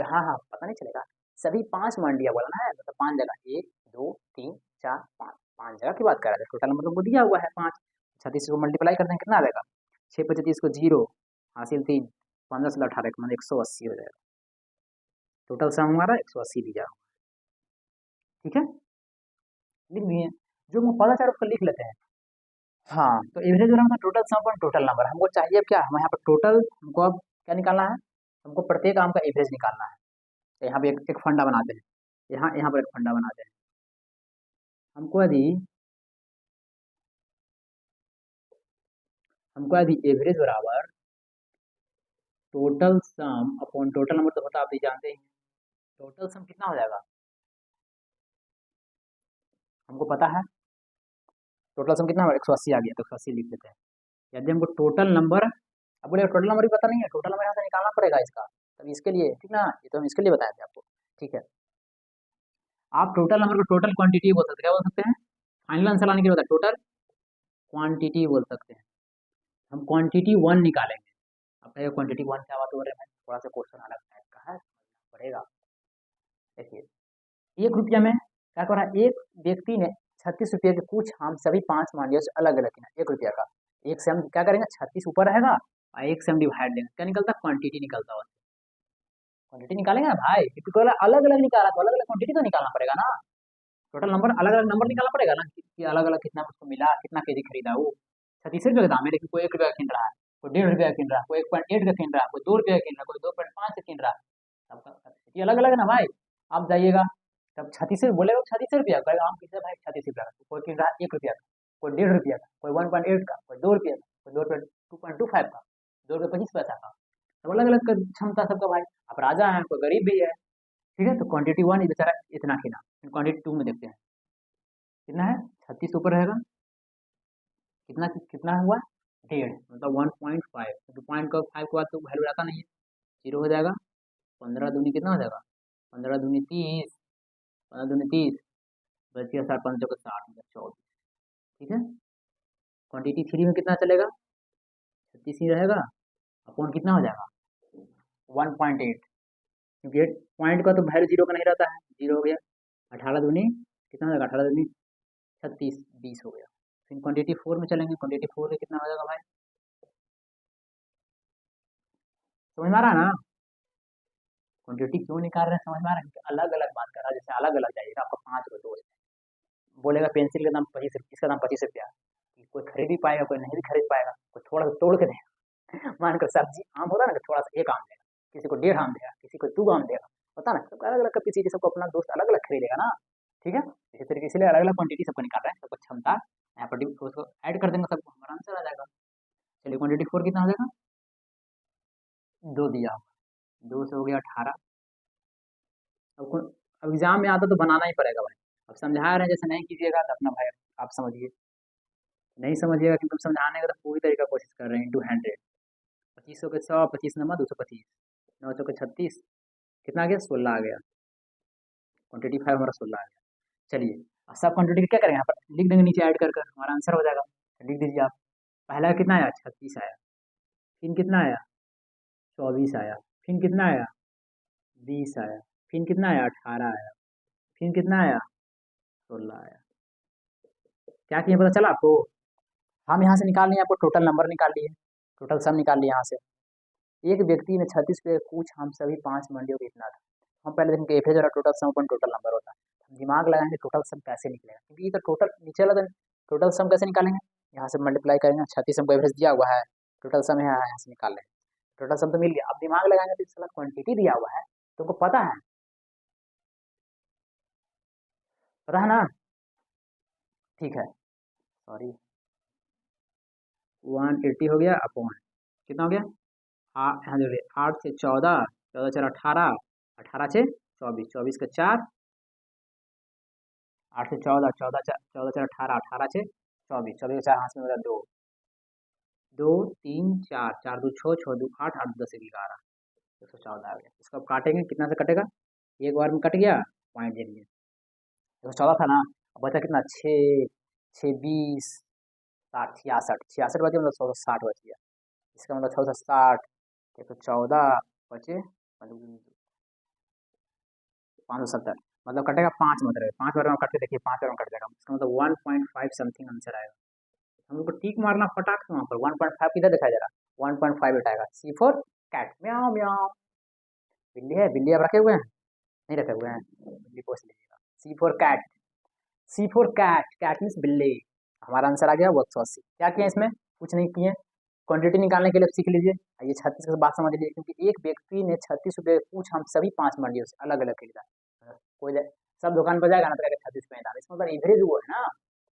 हाँ हाँ पता नहीं चलेगा, सभी 5 मान दिया बोला ना है, मतलब 5 जगह 1 2 3 4 5, 5 जगह की बात कर रहे हैं, टोटल नंबर तो दिया हुआ है 5, 36 को मल्टीप्लाई करते हैं कितना आ जाएगा, 6 25 को 0 हासिल 3, 15 से 18 मतलब 180 हो जाएगा, टोटल सम हमारा 180 दिया, ठीक है, लिख दिए, जो मुझे पता चला उसको लिख लेते हैं, हाँ, तो एवरेज हो रहा है मतलब टोटल सम अपन टोटल नंबर हमको चाहिए। अब क्या हमें यहाँ पर टोटल हमको अब क्या निकालना है, हमको प्रत्येक आम का एवरेज निकालना है। तो यहाँ पे एक फंडा बनाते हैं, यहाँ यहाँ पर एक फंडा बनाते हैं। हमको यदि एवरेज बराबर total sum upon total number तो होता आप भी जानते ही हैं। टोटल सम कितना हो जाएगा हमको पता है। टोटल सम कितना 180 आ गया, तो 180 लिख देते हैं। यदि हमको टोटल नंबर, अब बोले टोटल नंबर भी पता नहीं है, टोटल नंबर यहाँ से निकालना पड़ेगा इसका, तब इसके लिए ठीक ना, ये तो हम इसके लिए बताए थे आपको। ठीक है, आप टोटल नंबर को टोटल क्वांटिटी बोल सकते हैं, क्या बोल सकते हैं, फाइनल आंसर लाने के लिए होता है टोटल क्वांटिटी बोल सकते हैं। हम क्वांटिटी वन निकालेंगे। अब कहेगा क्वांटिटी वन क्या बात हो रही है, थोड़ा सा क्वेश्चन अलग टाइप का है, समझना पड़ेगा। देखिए, 1 रुपया में क्या कर रहा है, एक व्यक्ति ने 36 रुपये के कुछ हम सभी 5 मान लिया अलग अलग किना 1 रुपया का। एक से हम क्या करेंगे, 36 ऊपर रहेगा और एक से हम डिवाइड देंगे, क्या निकलता है, क्वांटिटी निकलता है। क्वांटिटी निकालेंगे ना भाई, क्योंकि अलग अलग निकाला तो अलग अलग क्वांटिटी तो निकालना पड़ेगा ना। टोटल नंबर अलग अलग नंबर निकालना पड़ेगा ना, कि अलग अलग कितना उसको मिला, कितना केजी खरीदा वो। 36 रुपये का दाम है, लेकिन कोई 1 रुपया का किन रहा है, कोई 1.5 रुपया का किन रहा है, कोई 1.8 का किन रहा है, कोई 2 रुपया का किन रहा है, कोई 2.5 का किन रहा है। सबका क्वांटिटी अलग अलग है ना भाई। आप जाइएगा तब 36 बोलेगा 36 रुपया कहेगा, हम किसे भाई 36 रुपया का, कोई किन रहा है 1 रुपया का, कोई 1.5 रुपया का, कोई 1.8 का, कोई 2 रुपया का, कोई 2.25 का, 2 रुपये 25 पैसा का। सब अलग अलग क्षमता सबका भाई। आप राजा हैं, कोई गरीब भी है। ठीक है, तो क्वांटिटी वन बेचारा इतना खिला। क्वांटिटी टू में देखते हैं कितना है, 36 ऊपर रहेगा, कितना कितना हुआ, 1.5 मतलब 1.5, तो पॉइंट का 5 के बाद तो वैल्यू आता नहीं है, जीरो हो जाएगा। 15 दूनी कितना हो जाएगा, 15 दूनी 30, 15 दूनी 30, बच गया 7 5 का 60 मतलब 24। ठीक है, क्वांटिटी थ्री में कितना चलेगा, 36 ही रहेगा, अपॉन कितना हो जाएगा 1.8, क्योंकि 8 पॉइंट का तो वैल्यू जीरो का नहीं रहता है, जीरो हो गया। 18 दूनी कितना हो जाएगा, 18 दूनी 36, 20 हो गया। फिर क्वांटिटी फोर में चलेंगे, क्वांटिटी फोर में कितना हो जाएगा भाई, समझ में आ रहा है ना। क्वांटिटी क्यों निकाल रहे हैं समझ में आ रहा है, क्योंकि अलग अलग बात कर रहा है। जैसे अलग अलग जाइएगा, आपका 5 रुपये दोस्त है, बोलेगा पेंसिल का दाम 25 रुपये, इसका दाम 25 रुपया, कोई खरीद ही पाएगा, कोई नहीं भी खरीद पाएगा, कोई थोड़ा सा तोड़ के देगा। मान कर सब्जी आम होता है ना, थोड़ा सा एक आम देगा, किसी को 1.5 आम देगा, किसी को 2 आम देगा, होता ना, सबका अलग अलग का पीछे सबको अपना दोस्त अलग अलग खरीदेगा ना। ठीक है, इसी तरीके से अलग अलग क्वांटिटी सबको निकाल रहे हैं, सबको क्षमता यहाँ पर उसको ऐड कर देंगे, सबको हमारा आंसर आ जाएगा। चलिए क्वांटिटी फोर कितना हो जाएगा, 2 दिया, 2 से हो गया 18। अब एग्जाम में आता तो बनाना ही पड़ेगा भाई। अब समझा रहे हैं, जैसे नहीं कीजिएगा तो अपना भाई आप समझिए, नहीं समझिएगा कि तुम समझाने का तो पूरी तरीका कोशिश कर रहे हैं, इंटू 100, 2500 के 100, 25 नमा 225, 900 के 36, कितना आ गया 16 आ गया, क्वांटिटी 5 हमारा 16 आ गया। चलिए, अब सब क्वांटिटी क्या करेंगे, यहाँ पर लिख देंगे नीचे ऐड कर कर, हमारा आंसर हो जाएगा। तो लिख दीजिए आप, पहला कितना आया 36 आया, फिर कितना आया 24 आया, फिर कितना आया 20 आया, फिर कितना आया 18 आया, फिर कितना आया 16 आया। क्या किए पता चला आपको, हम यहाँ से निकाल लिए, आपको टोटल नंबर निकाल लिए, टोटल सम निकाल लिए यहाँ से। एक व्यक्ति ने 36 पे कुछ हम सभी 5 मंडियों को इतना था। हम पहले देखेंगे एवरेज और टोटल सम अपन टोटल नंबर होता है, हम दिमाग लगाएंगे टोटल सम कैसे निकलेगा, क्योंकि ये तो टोटल नीचे वाला टोटल सम कैसे निकालेंगे, यहाँ से मल्टीप्लाई करेंगे, 36 हमको एवरेज दिया हुआ है, टोटल सम यहाँ से निकाल लेंगे, टोटल सम तो मिल गया। अब दिमाग लगाएंगे तो इसका क्वांटिटी दिया हुआ है, तुमको पता है, पता है ना। ठीक है, सॉरी, 180 हो गया अपॉन कितना हो गया, यहाँ देखिए 8 से 14, 14 4 18, 18 से 24, 24 का 4, 8 से 14, 14 14 4 18, 18 से 24, 24 का 4 हाथ में मेरा 2, 2 3 4, 4 2 6, 6 2 8, 8 10 11, 114 आ गया। इसको अब काटेंगे, कितना से कटेगा, एक बार में कट गया, पॉइंट दे दिए, 114 था ना, अब बचा कितना 6, 6 20, 60, 66, 66 बचे, मतलब 160 बच गया। इसका मतलब 660, 114 बचे, 570, मतलब कटेगा 5, मतलब 5 बार में कट के देखिए, 5 बार में कट जाएगा, इसका मतलब 1.5 समथिंग आंसर आएगा। हम लोग को टिक मारना फटाक से वहाँ पर, 1.5 किधर दिखाई दे रहा, 1.5 आएगा। सी फॉर कैट, म्याओ म्याओ, बिल्ली है, बिल्ली आप रखे हुए हैं, नहीं रखे हुए हैं, बिल्ली पोस लीजिएगा। C for cat, C for cat, cat means बिल्ली, हमारा आंसर आ गया 180। क्या किया इसमें, कुछ नहीं किए। क्वांटिटी निकालने के लिए सीख लीजिए। ये 36 की बात समझ लीजिए, क्योंकि एक व्यक्ति ने 36 रुपये पूछ हम सभी 5 मंडियों से अलग अलग खरीदा। कोई सब दुकान पर जाएगा ना तो कहेगा 36 पे डाल, इसका मतलब एवरेज वो है ना,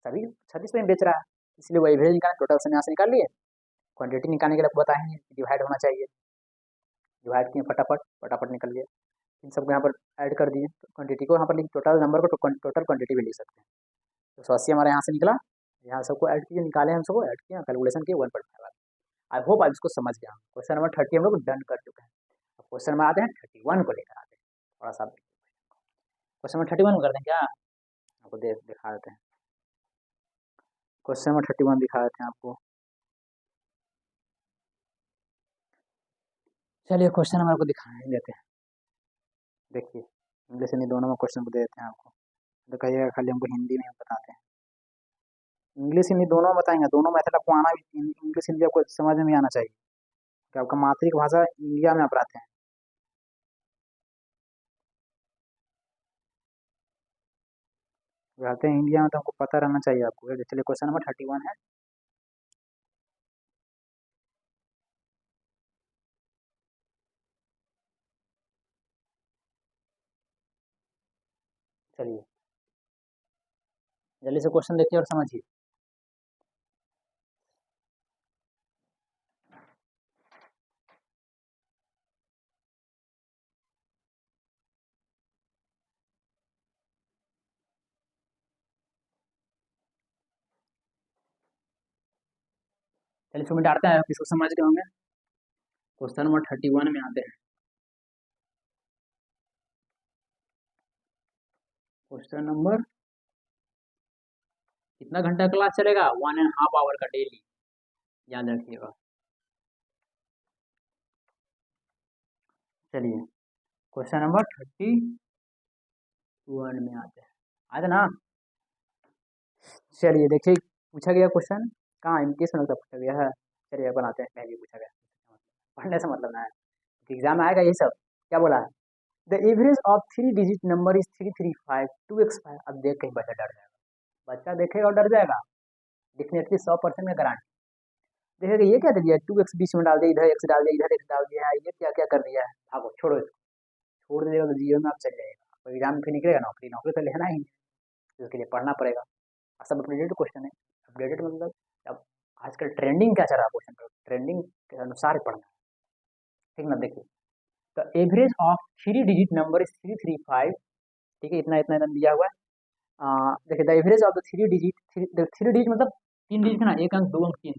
सभी 36 पे बेच रहा है, इसलिए वो एवरेज निकाल, टोटल से यहाँ से निकाल लिए। क्वांटिटी निकालने के लिए आपको बताएंगे डिवाइड होना चाहिए, डिवाइड किए फटाफट फटाफट निकल गया। इन सबको यहाँ पर ऐड कर दिए, क्वांटिटी को यहाँ पर लिख, टोटल नंबर को टोटल क्वांटिटी भी लिख सकते हैं। तो 180 हमारे यहाँ से निकला, यहाँ सबको ऐड किए, निकाले, हम सबको ऐड किया, कैलकुलेशन किए 1.5। आई होप आप इसको समझ गया। क्वेश्चन नंबर 30 हम लोग डन कर चुके हैं। अब क्वेश्चन नंबर आते हैं 31 को लेकर आते हैं, थोड़ा सा क्वेश्चन नंबर 31 कर दें क्या, आपको दिखा देते हैं। क्वेश्चन नंबर 31 दिखा देते हैं आपको। चलिए क्वेश्चन नंबर को दिखा देते हैं। देखिए इंग्लिश हिंदी दोनों में क्वेश्चन को दे देते हैं आपको, तो कहिएगा खाली हमको हिंदी में बताते हैं। इंग्लिश हिंदी दोनों बताएंगे, दोनों मेथड आपको आना भी, इंग्लिश हिंदी आपको समझ में भी आना चाहिए, कि आपका मातृभाषा इंडिया में आप रहते हैं। रहते हैं इंडिया में तो हमको पता रहना चाहिए आपको। चलिए क्वेश्चन नंबर 31 है। चलिए जल्दी से क्वेश्चन देखिए और समझिए। चलिए इसको डालते हैं, इसको समझ गए होंगे। क्वेश्चन नंबर 31 में आते हैं। क्वेश्चन नंबर, कितना घंटा क्लास चलेगा, 1.5 आवर का डेली, याद रखिएगा। चलिए क्वेश्चन नंबर 31 में आते हैं, आते ना। चलिए देखिए पूछा गया क्वेश्चन, कहाँ इनकेस में लगता पूछा गया है। चलिए बनाते हैं, पहले पूछा गया, पढ़ने से मतलब ना है, एग्जाम में आएगा ये सब। क्या बोला है, the average of 3 digit number is 335 2x5। अब देख कहीं बच्चा डर जाएगा, बच्चा देखेगा और डर जाएगा, डेफिनेटली 100% का गारंटी। देखेगा ये क्या दे दिया, 2x बीच में डाल दिया, इधर x डाल दिया, इधर x डाल दिया है, ये क्या क्या कर दिया है, भागो छोड़ो इसको। छोड़ देगा तो जीवन में आप चल जाएगा, तो एग्जाम फिर निकलेगा नौकरी, नौकरी तो लेना ही है, तो उसके लिए पढ़ना पड़ेगा। सब अपडेटेड क्वेश्चन है, अपडेटेड मतलब अब आजकल ट्रेंडिंग क्या चल रहा है क्वेश्चन, ट्रेंडिंग के अनुसार पढ़ना है, ठीक ना। देखिए तो average of 3 digit number is 335, ठीक है, इतना इतना इतना दिया हुआ है। देखिए the average of the 3 digit मतलब 3 डिजिट ना, एक अंक, दो अंक, तीन,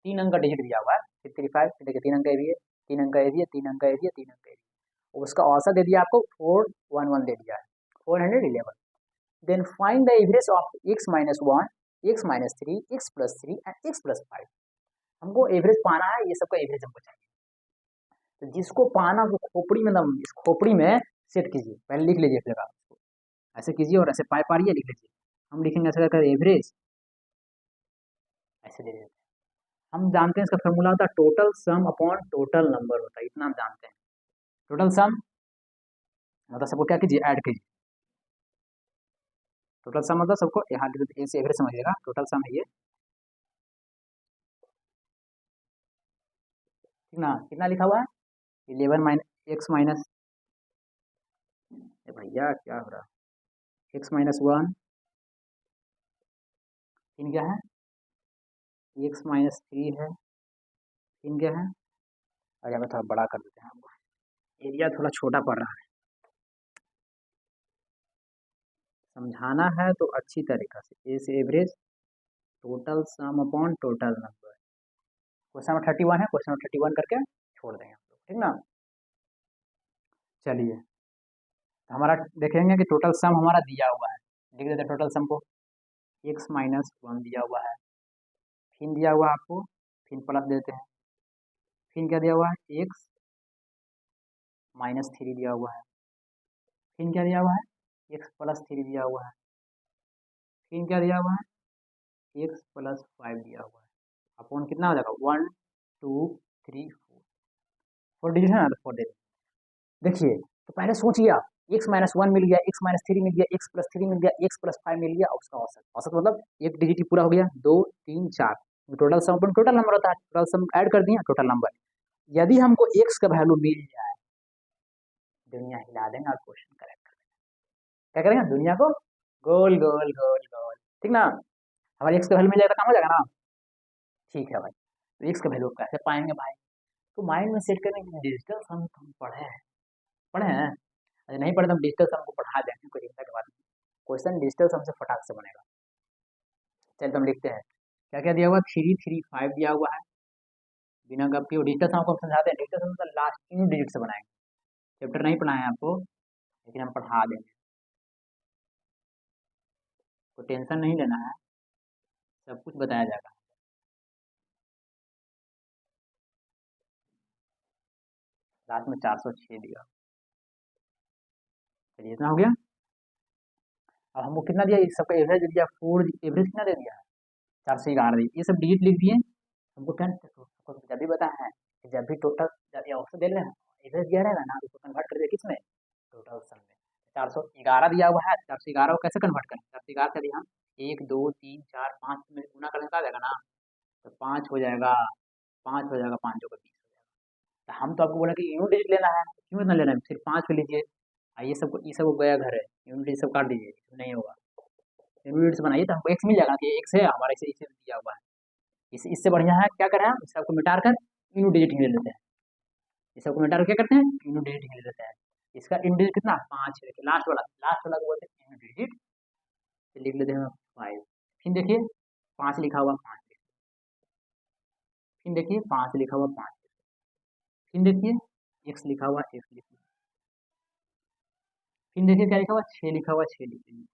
3 अंक का डिजिट दिया हुआ है 335। देखिए 3 अंक का ये भी है, 3 अंक का ये भी है, 3 अंक का ये भी है, 3 अंक का ये भी है। उसका औसत दे दिया आपको 411 दे दिया है, 411। Then find the average of x-1, x-3, x+3 and x+5। हमको एवरेज पाना है, ये सबका एवरेज हमको चाहिए। तो जिसको पाना वो खोपड़ी में, मतलब इस खोपड़ी में सेट कीजिए, पहले लिख लीजिए, फिर आप ऐसे कीजिए और ऐसे पाई पारिए लिख लीजिए। हम लिखेंगे ऐसा कर एवरेज, ऐसे ले लेते हैं। हम जानते हैं इसका फॉर्मूला होता है total sum upon total number होता है, इतना हम जानते हैं। टोटल सम मतलब सबको क्या कीजिए, ऐड कीजिए। टोटल सम मतलब सबको यहाँ से एवरेज समझिएगा, टोटल सम है ये, ठीक ना। कितना लिखा हुआ है, 11 माइनस एक्स माइनस, भैया क्या हो रहा है, x-1, फिर क्या है, x-3 है, फिर क्या है, अरे हमें थोड़ा बड़ा कर देते हैं, हमको एरिया थोड़ा छोटा पड़ रहा है, समझाना है तो अच्छी तरीका से। ए से average, total sum upon total number. Question number 31 है, क्वेश्चन नंबर 31 करके छोड़ देंगे हम लोग, ठीक ना। चलिए हमारा देखेंगे कि टोटल सम हमारा दिया हुआ है, लिख देते हैं टोटल सम को, x-1 दिया हुआ है, फिर दिया हुआ है आपको, फिर प्लस देते हैं, फिर क्या दिया हुआ है, x-3 दिया हुआ है, फिर क्या दिया हुआ है, x+3 दिया हुआ है, फिर क्या दिया हुआ है, x+5 दिया हुआ है। अपॉन कितना हो जाएगा, 1 2 3 4, 4 डिजिट है ना, तो 4 डिजिट। देखिए तो पहले सोचिए आप, x-1 मिल गया, x-3 मिल गया, x+3 मिल गया, x+5 मिल गया, उसका औसत। औसत मतलब एक डिजिट ही पूरा हो गया, 2 3 4, टोटल सम अपन टोटल नंबर होता है, टोटल सम ऐड कर दिया टोटल नंबर। यदि हमको x का वैल्यू मिल जाए, दुनिया हिला देंगे और क्वेश्चन करेक्ट कर देंगे। क्या करेंगे? दुनिया को गोल गोल गोल गोल, ठीक ना। हमारे x का वैल्यू मिल जाएगा, काम हो जाएगा ना। ठीक है भाई, तो x का वैल्यू कैसे पाएंगे भाई? तो माइंड में सेट करने के लिए डिजिटल सम हम पढ़े हैं, पढ़े हैं। अरे नहीं पढ़े तो हम डिजिटल सम को पढ़ा देंगे, कोई चिंता की बात नहीं। क्वेश्चन डिजिटल सम से फटाक से बनेगा। चलिए तो हम लिखते हैं, क्या क्या दिया हुआ, 3 3 5 दिया हुआ है, बिना गप के। डिजिटल सम को हम समझाते हैं, डिजिटल सम का लास्ट 3 डिजिट से बनाएंगे। चैप्टर नहीं पढ़ाए हैं आपको, लेकिन हम पढ़ा देंगे, कोई टेंशन नहीं लेना है, सब कुछ बताया जाएगा। लास्ट में 406 दिया, चलिए इतना हो गया। अब हमको कितना दिया, इस सबका एवरेज दिया 4, एवरेज कितना दे दिया है, 411 दिया। ये सब डिजिट लिख दिए हमको। क्या जब भी बताया है कि जब भी टोटल, जब ये ऑप्शन दे रहे हैं, एवरेज दिया रहेगा ना, उसको कन्वर्ट कर दिया किसमें, टोटल सम में। 411 दिया हुआ है, 411 को कैसे कन्वर्ट करें, 411 से भी हम 1 2 3 4 5 में गुना करने का आ जाएगा ना, तो 5 हो जाएगा, 5 हो जाएगा, 5 को 20 हो जाएगा। तो हम तो आपको बोला कि यूनिट डिजिट लेना है, तो क्यों इतना लेना है, सिर्फ 5 पे लीजिए। ये सब गया घर है, यूनिट डिजिट सब काट दीजिए, नहीं होगा। यूनिट्स बनाइए तो हमको एक्स मिल जाएगा कि एक्स है हमारा, इसे दिया हुआ है। इससे बढ़िया है क्या करें, हम इस सबको मिटार कर यूनिट डिजिट ही ले लेते हैं। इस सबको मिटार क्या करते हैं, यूनिट डिजिट ही ले लेते हैं। इसका यूनिट डिजिट कितना, 5 है, लास्ट वाला को बोलते हैं यूनिट डिजिट, तो लिख लेते हैं 5। फिर देखिए 5 लिखा हुआ, 5, फिर देखिए 5 लिखा हुआ, 5, फिर देखिए एक्स लिखा हुआ, एक्स लिखिए, फिर देखिए क्या लिखा हुआ, 6 लिखा हुआ, 6 लिखिए।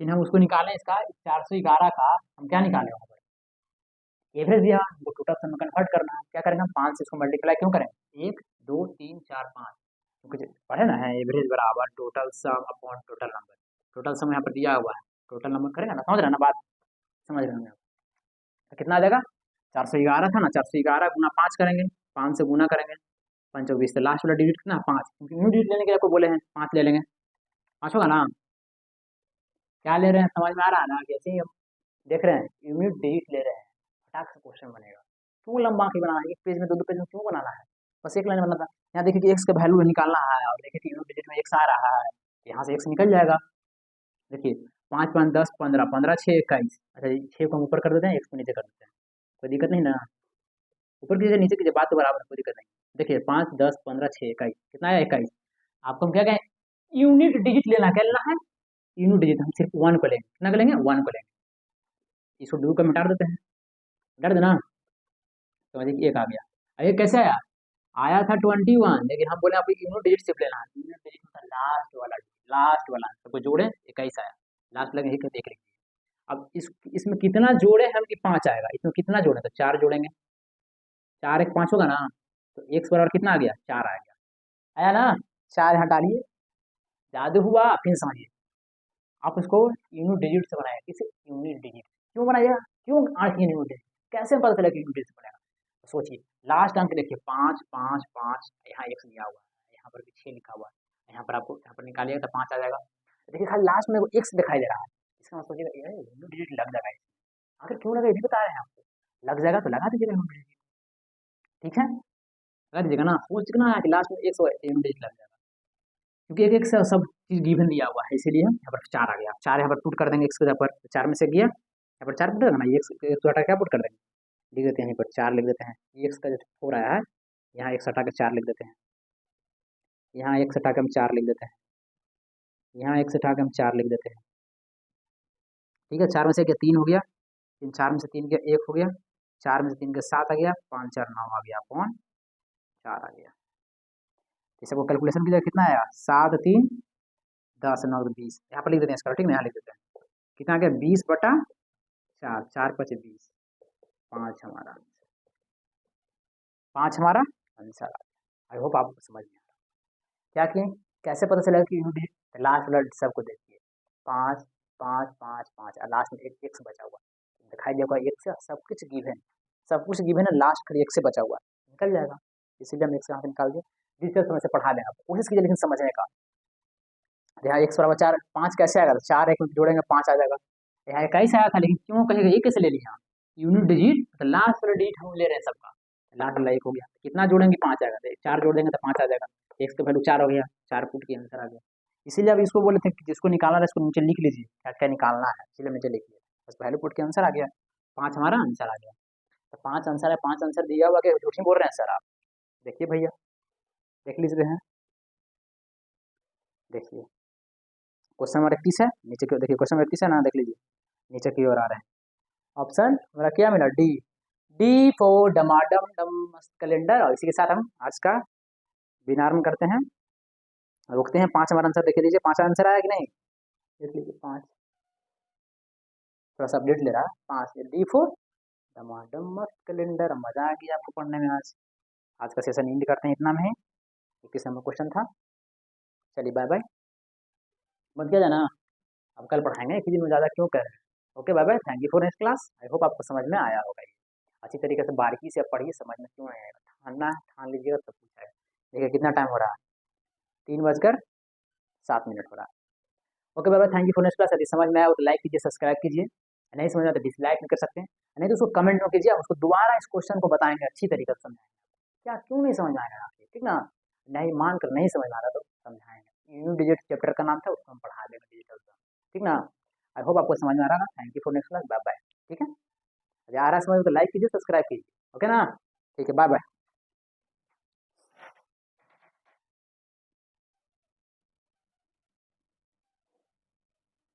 फिर हम उसको निकालें, इसका 411 का हम क्या निकालें, वहाँ पर एवरेज दिया, वो टोटल सम में कन्वर्ट करना है। क्या करेंगे हम, 5 से इसको मल्टीप्लाई क्यों करें, 1 2 3 4 5, क्योंकि पढ़े ना है एवरेज बराबर total sum upon total number. Total sum यहाँ पर दिया हुआ है, टोटल नंबर करेगा ना, समझ रहे हैं ना बात, समझ रहे हैं। तो कितना आ जाएगा, 411 था ना, 411 गुना 5 करेंगे, 5 से गुना करेंगे, 5 और 20, तो लास्ट वाला डिजिट कितना, 5, क्योंकि न्यू डिजिट लेने के लिए आपको बोले हैं 5 ले लेंगे, 5 होगा ना। क्या ले रहे हैं, समझ में आ रहा है ना, जैसे ही हम देख रहे हैं यूनिट डिजिट ले रहे हैं, फटाक से क्वेश्चन बनेगा। क्यों लंबा के बनाना है, एक पेज में 2 2 पेज में क्यों बनाना है, बस एक लाइन बनना था। यहाँ देखिए कि एक्स का वैल्यू निकालना है, और देखिए कि यूनिट डिजिट में एक्स आ रहा है, यहाँ से एक्स निकल जाएगा। देखिए 5 5 10 15, 15 6 21, अच्छा 6 को हम ऊपर कर देते हैं, एक्स को नीचे कर देते हैं, कोई दिक्कत नहीं ना। ऊपर कीजिए नीचे कीजिए, बात तो बराबर है, कोई दिक्कत नहीं। देखिए 5 10 15 6 21, कितना आया, 21। आपको हम क्या कहें, यूनिट डिजिट लेना, क्या लेना है, यूनिट डिजिट। हम सिर्फ 1 को लेंगे, कितना को लेंगे, 1 को लेंगे। इसको 2 को मिटा देते हैं, मिटा देना, समझिए कि एक आ गया। अब ये कैसे आया, आया था 21, लेकिन हम बोले आपको यूनिट डिजिट सिर्फ लेना है, यूनिट डिजिट मतलब लास्ट वाला, लास्ट वाला सबको जोड़े 21 आया, लास्ट लगे देख लीजिए। अब इसमें कितना जोड़े हम कि 5 आएगा, इसमें कितना जोड़े, तो 4 जोड़ेंगे, 4 1 5 होगा ना, तो एक्स बराबर कितना आ गया, 4 आ गया, आया ना। 4 हटा लिए, जादू हुआ। फिर समझिए, आप उसको यूनिट डिजिट से बनाया, किसे, यूनिट डिजिट क्यों बनाया, क्यों आठ यूनिट डिजिट, कैसे पता चला कि यूनिट डिजिट से बनाया, तो सोचिए लास्ट अंक देखिए 5 5 5, यहाँ एक्स दिया हुआ है, यहाँ पर भी 6 लिखा हुआ है, यहाँ पर आपको यहाँ पर निकालिएगा तो 5 आ जाएगा। तो देखिए खाली लास्ट में वो एक्स दिखाई दे रहा है, इसका मतलब सोचिएगा यार यूनिट डिजिट लग जाएगा इसमें। आखिर क्यों लगा, ये भी बता रहे हैं आपको, लग जाएगा तो लगा दीजिएगा यूनिट डिजिट, ठीक है, लगा दीजिएगा ना, सोच ना कि लास्ट में एक्स यूनिट डिजिट लग जाएगा, क्योंकि एक एक से सब चीज गिवन दिया हुआ है, इसीलिए हम यहाँ पर 4 आ गया, 4 यहाँ पर पुट कर देंगे एक्स के यहाँ पर, 4 में से गया यहाँ पर 4 पुट देगा ना, ये एक तो हटा क्या पुट कर देंगे, लिख देते हैं यहीं पर 4 लिख देते हैं, ये एक्स का जो 4 आया है, यहाँ एक्स हटा के 4 लिख देते हैं, यहाँ एक्स हटा के हम 4 लिख देते हैं, यहाँ एक्स हटा के हम 4 लिख देते हैं, ठीक है। 4 में से क्या 3 हो गया, 4 में से 3 गया 1 हो गया, 4 में से 3 का 7 आ गया, 5 4 9 आ गया, अपॉन 4 आ गया। इस सबको कैलकुलेशन कीजिएगा, कितना आया, 7 3 10 9 20, यहाँ पर लिख देते हैं इसका, ठीक है, यहाँ लिख देते हैं, कितना आ गया, 20/4, 4 5 20, 5 हमारा, 5 हमारा आंसर आ गया। आई होप आपको समझ में आ रहा है। क्या किए, कैसे पता चला कि यूनिट डिजिट, लास्ट वाला सबको देखिए, 5 5 5 5, और लास्ट में एक एक्स बचा हुआ दिखाई देगा, एक से सब कुछ गिवन, सब कुछ गिवन है, लास्ट खाली एक से बचा हुआ निकल जाएगा, इसीलिए हम एक से यहाँ पे निकाल दिए। डिजिटल समय से पढ़ा दें, आप कोशिश कीजिए लेकिन समझने का, यहाँ x बराबर 4, 5 कैसे आएगा? 4 एक में जोड़ेंगे 5 आ जाएगा। यहाँ 21 आया था, लेकिन क्यों कहेगा ये कैसे ले लिया? यूनिट डिजिट मतलब लास्ट वाला डिजिट हम ले रहे हैं सबका, लास्ट वाला 1 हो गया, कितना जोड़ेंगे 5 आएगा, तो 4 जोड़ देंगे तो 5 आ जाएगा, x का वैल्यू 4 हो गया, 4 पुट की आंसर आ गया। इसीलिए अब इसको बोले थे कि जिसको निकालना है इसको नीचे लिख लीजिए, क्या क्या निकालना है, इसलिए नीचे लिखिए, बस वैल्यू पुट के आंसर आ गया, 5 हमारा आंसर आ गया। तो 5 आंसर है, 5 आंसर दिया हुआ कि झूठ ही बोल रहे हैं सर आप? देखिए भैया, देख लीजिए हैं, देखिए क्वेश्चन नंबर 31 है, नीचे की ओर देखिए, क्वेश्चन नंबर 31 है ना, देख लीजिए नीचे की ओर आ रहे हैं। ऑप्शन हमारा क्या मिला? डी। डी फॉर डमाडम डम कैलेंडर। और इसी के साथ हम आज का विनार्म करते हैं, रोकते हैं। 5 हमारा आंसर देखिए, लीजिए 5 आंसर आया कि नहीं, देख लीजिए 5, थोड़ा सा अपडेट ले रहा है। 5 डी फॉर डमाडम मस्त कैलेंडर। मजा आ गया आपको पढ़ने में आज। आज का सेशन एंड करते हैं इतना में ही, 21 नंबर क्वेश्चन था। चलिए बाय बाय, मत किया जाना, अब कल पढ़ाएंगे, एक ही दिन में ज़्यादा क्यों कर रहे हैं। Okay bye bye, thank you for next class. I hope आपको समझ में आया होगा ये, अच्छी तरीके से बारीकी से आप पढ़िए, समझ में क्यों नहीं आएगा, ठानना है ठान लीजिएगा तब पूछा है। देखिए कितना टाइम हो रहा है, 3:07 हो रहा है। Okay bye bye, thank you for next class. यदि समझ में आया हो तो लाइक कीजिए, सब्सक्राइब कीजिए, नहीं समझ में आया तो डिसलाइक भी कर सकते हैं, नहीं तो उसको कमेंट में कीजिए, हम उसको दोबारा इस क्वेश्चन को बताएंगे, अच्छी तरीके से समझाएंगे, क्या क्यों नहीं समझ में आएगा आपके, ठीक ना? नहीं मान कर नहीं समझ में आ रहा तो समझाएंगे। यूनिट डिजिट चैप्टर का नाम था, उसको हम पढ़ा देंगे डिजिटल का, ठीक ना? आई होप आपको समझ में आ रहा है। Thank you for next class, bye bye, ठीक है? यदि आ रहा है समझ में तो लाइक कीजिए, सब्सक्राइब कीजिए, ओके ना? ठीक है, बाय बाय।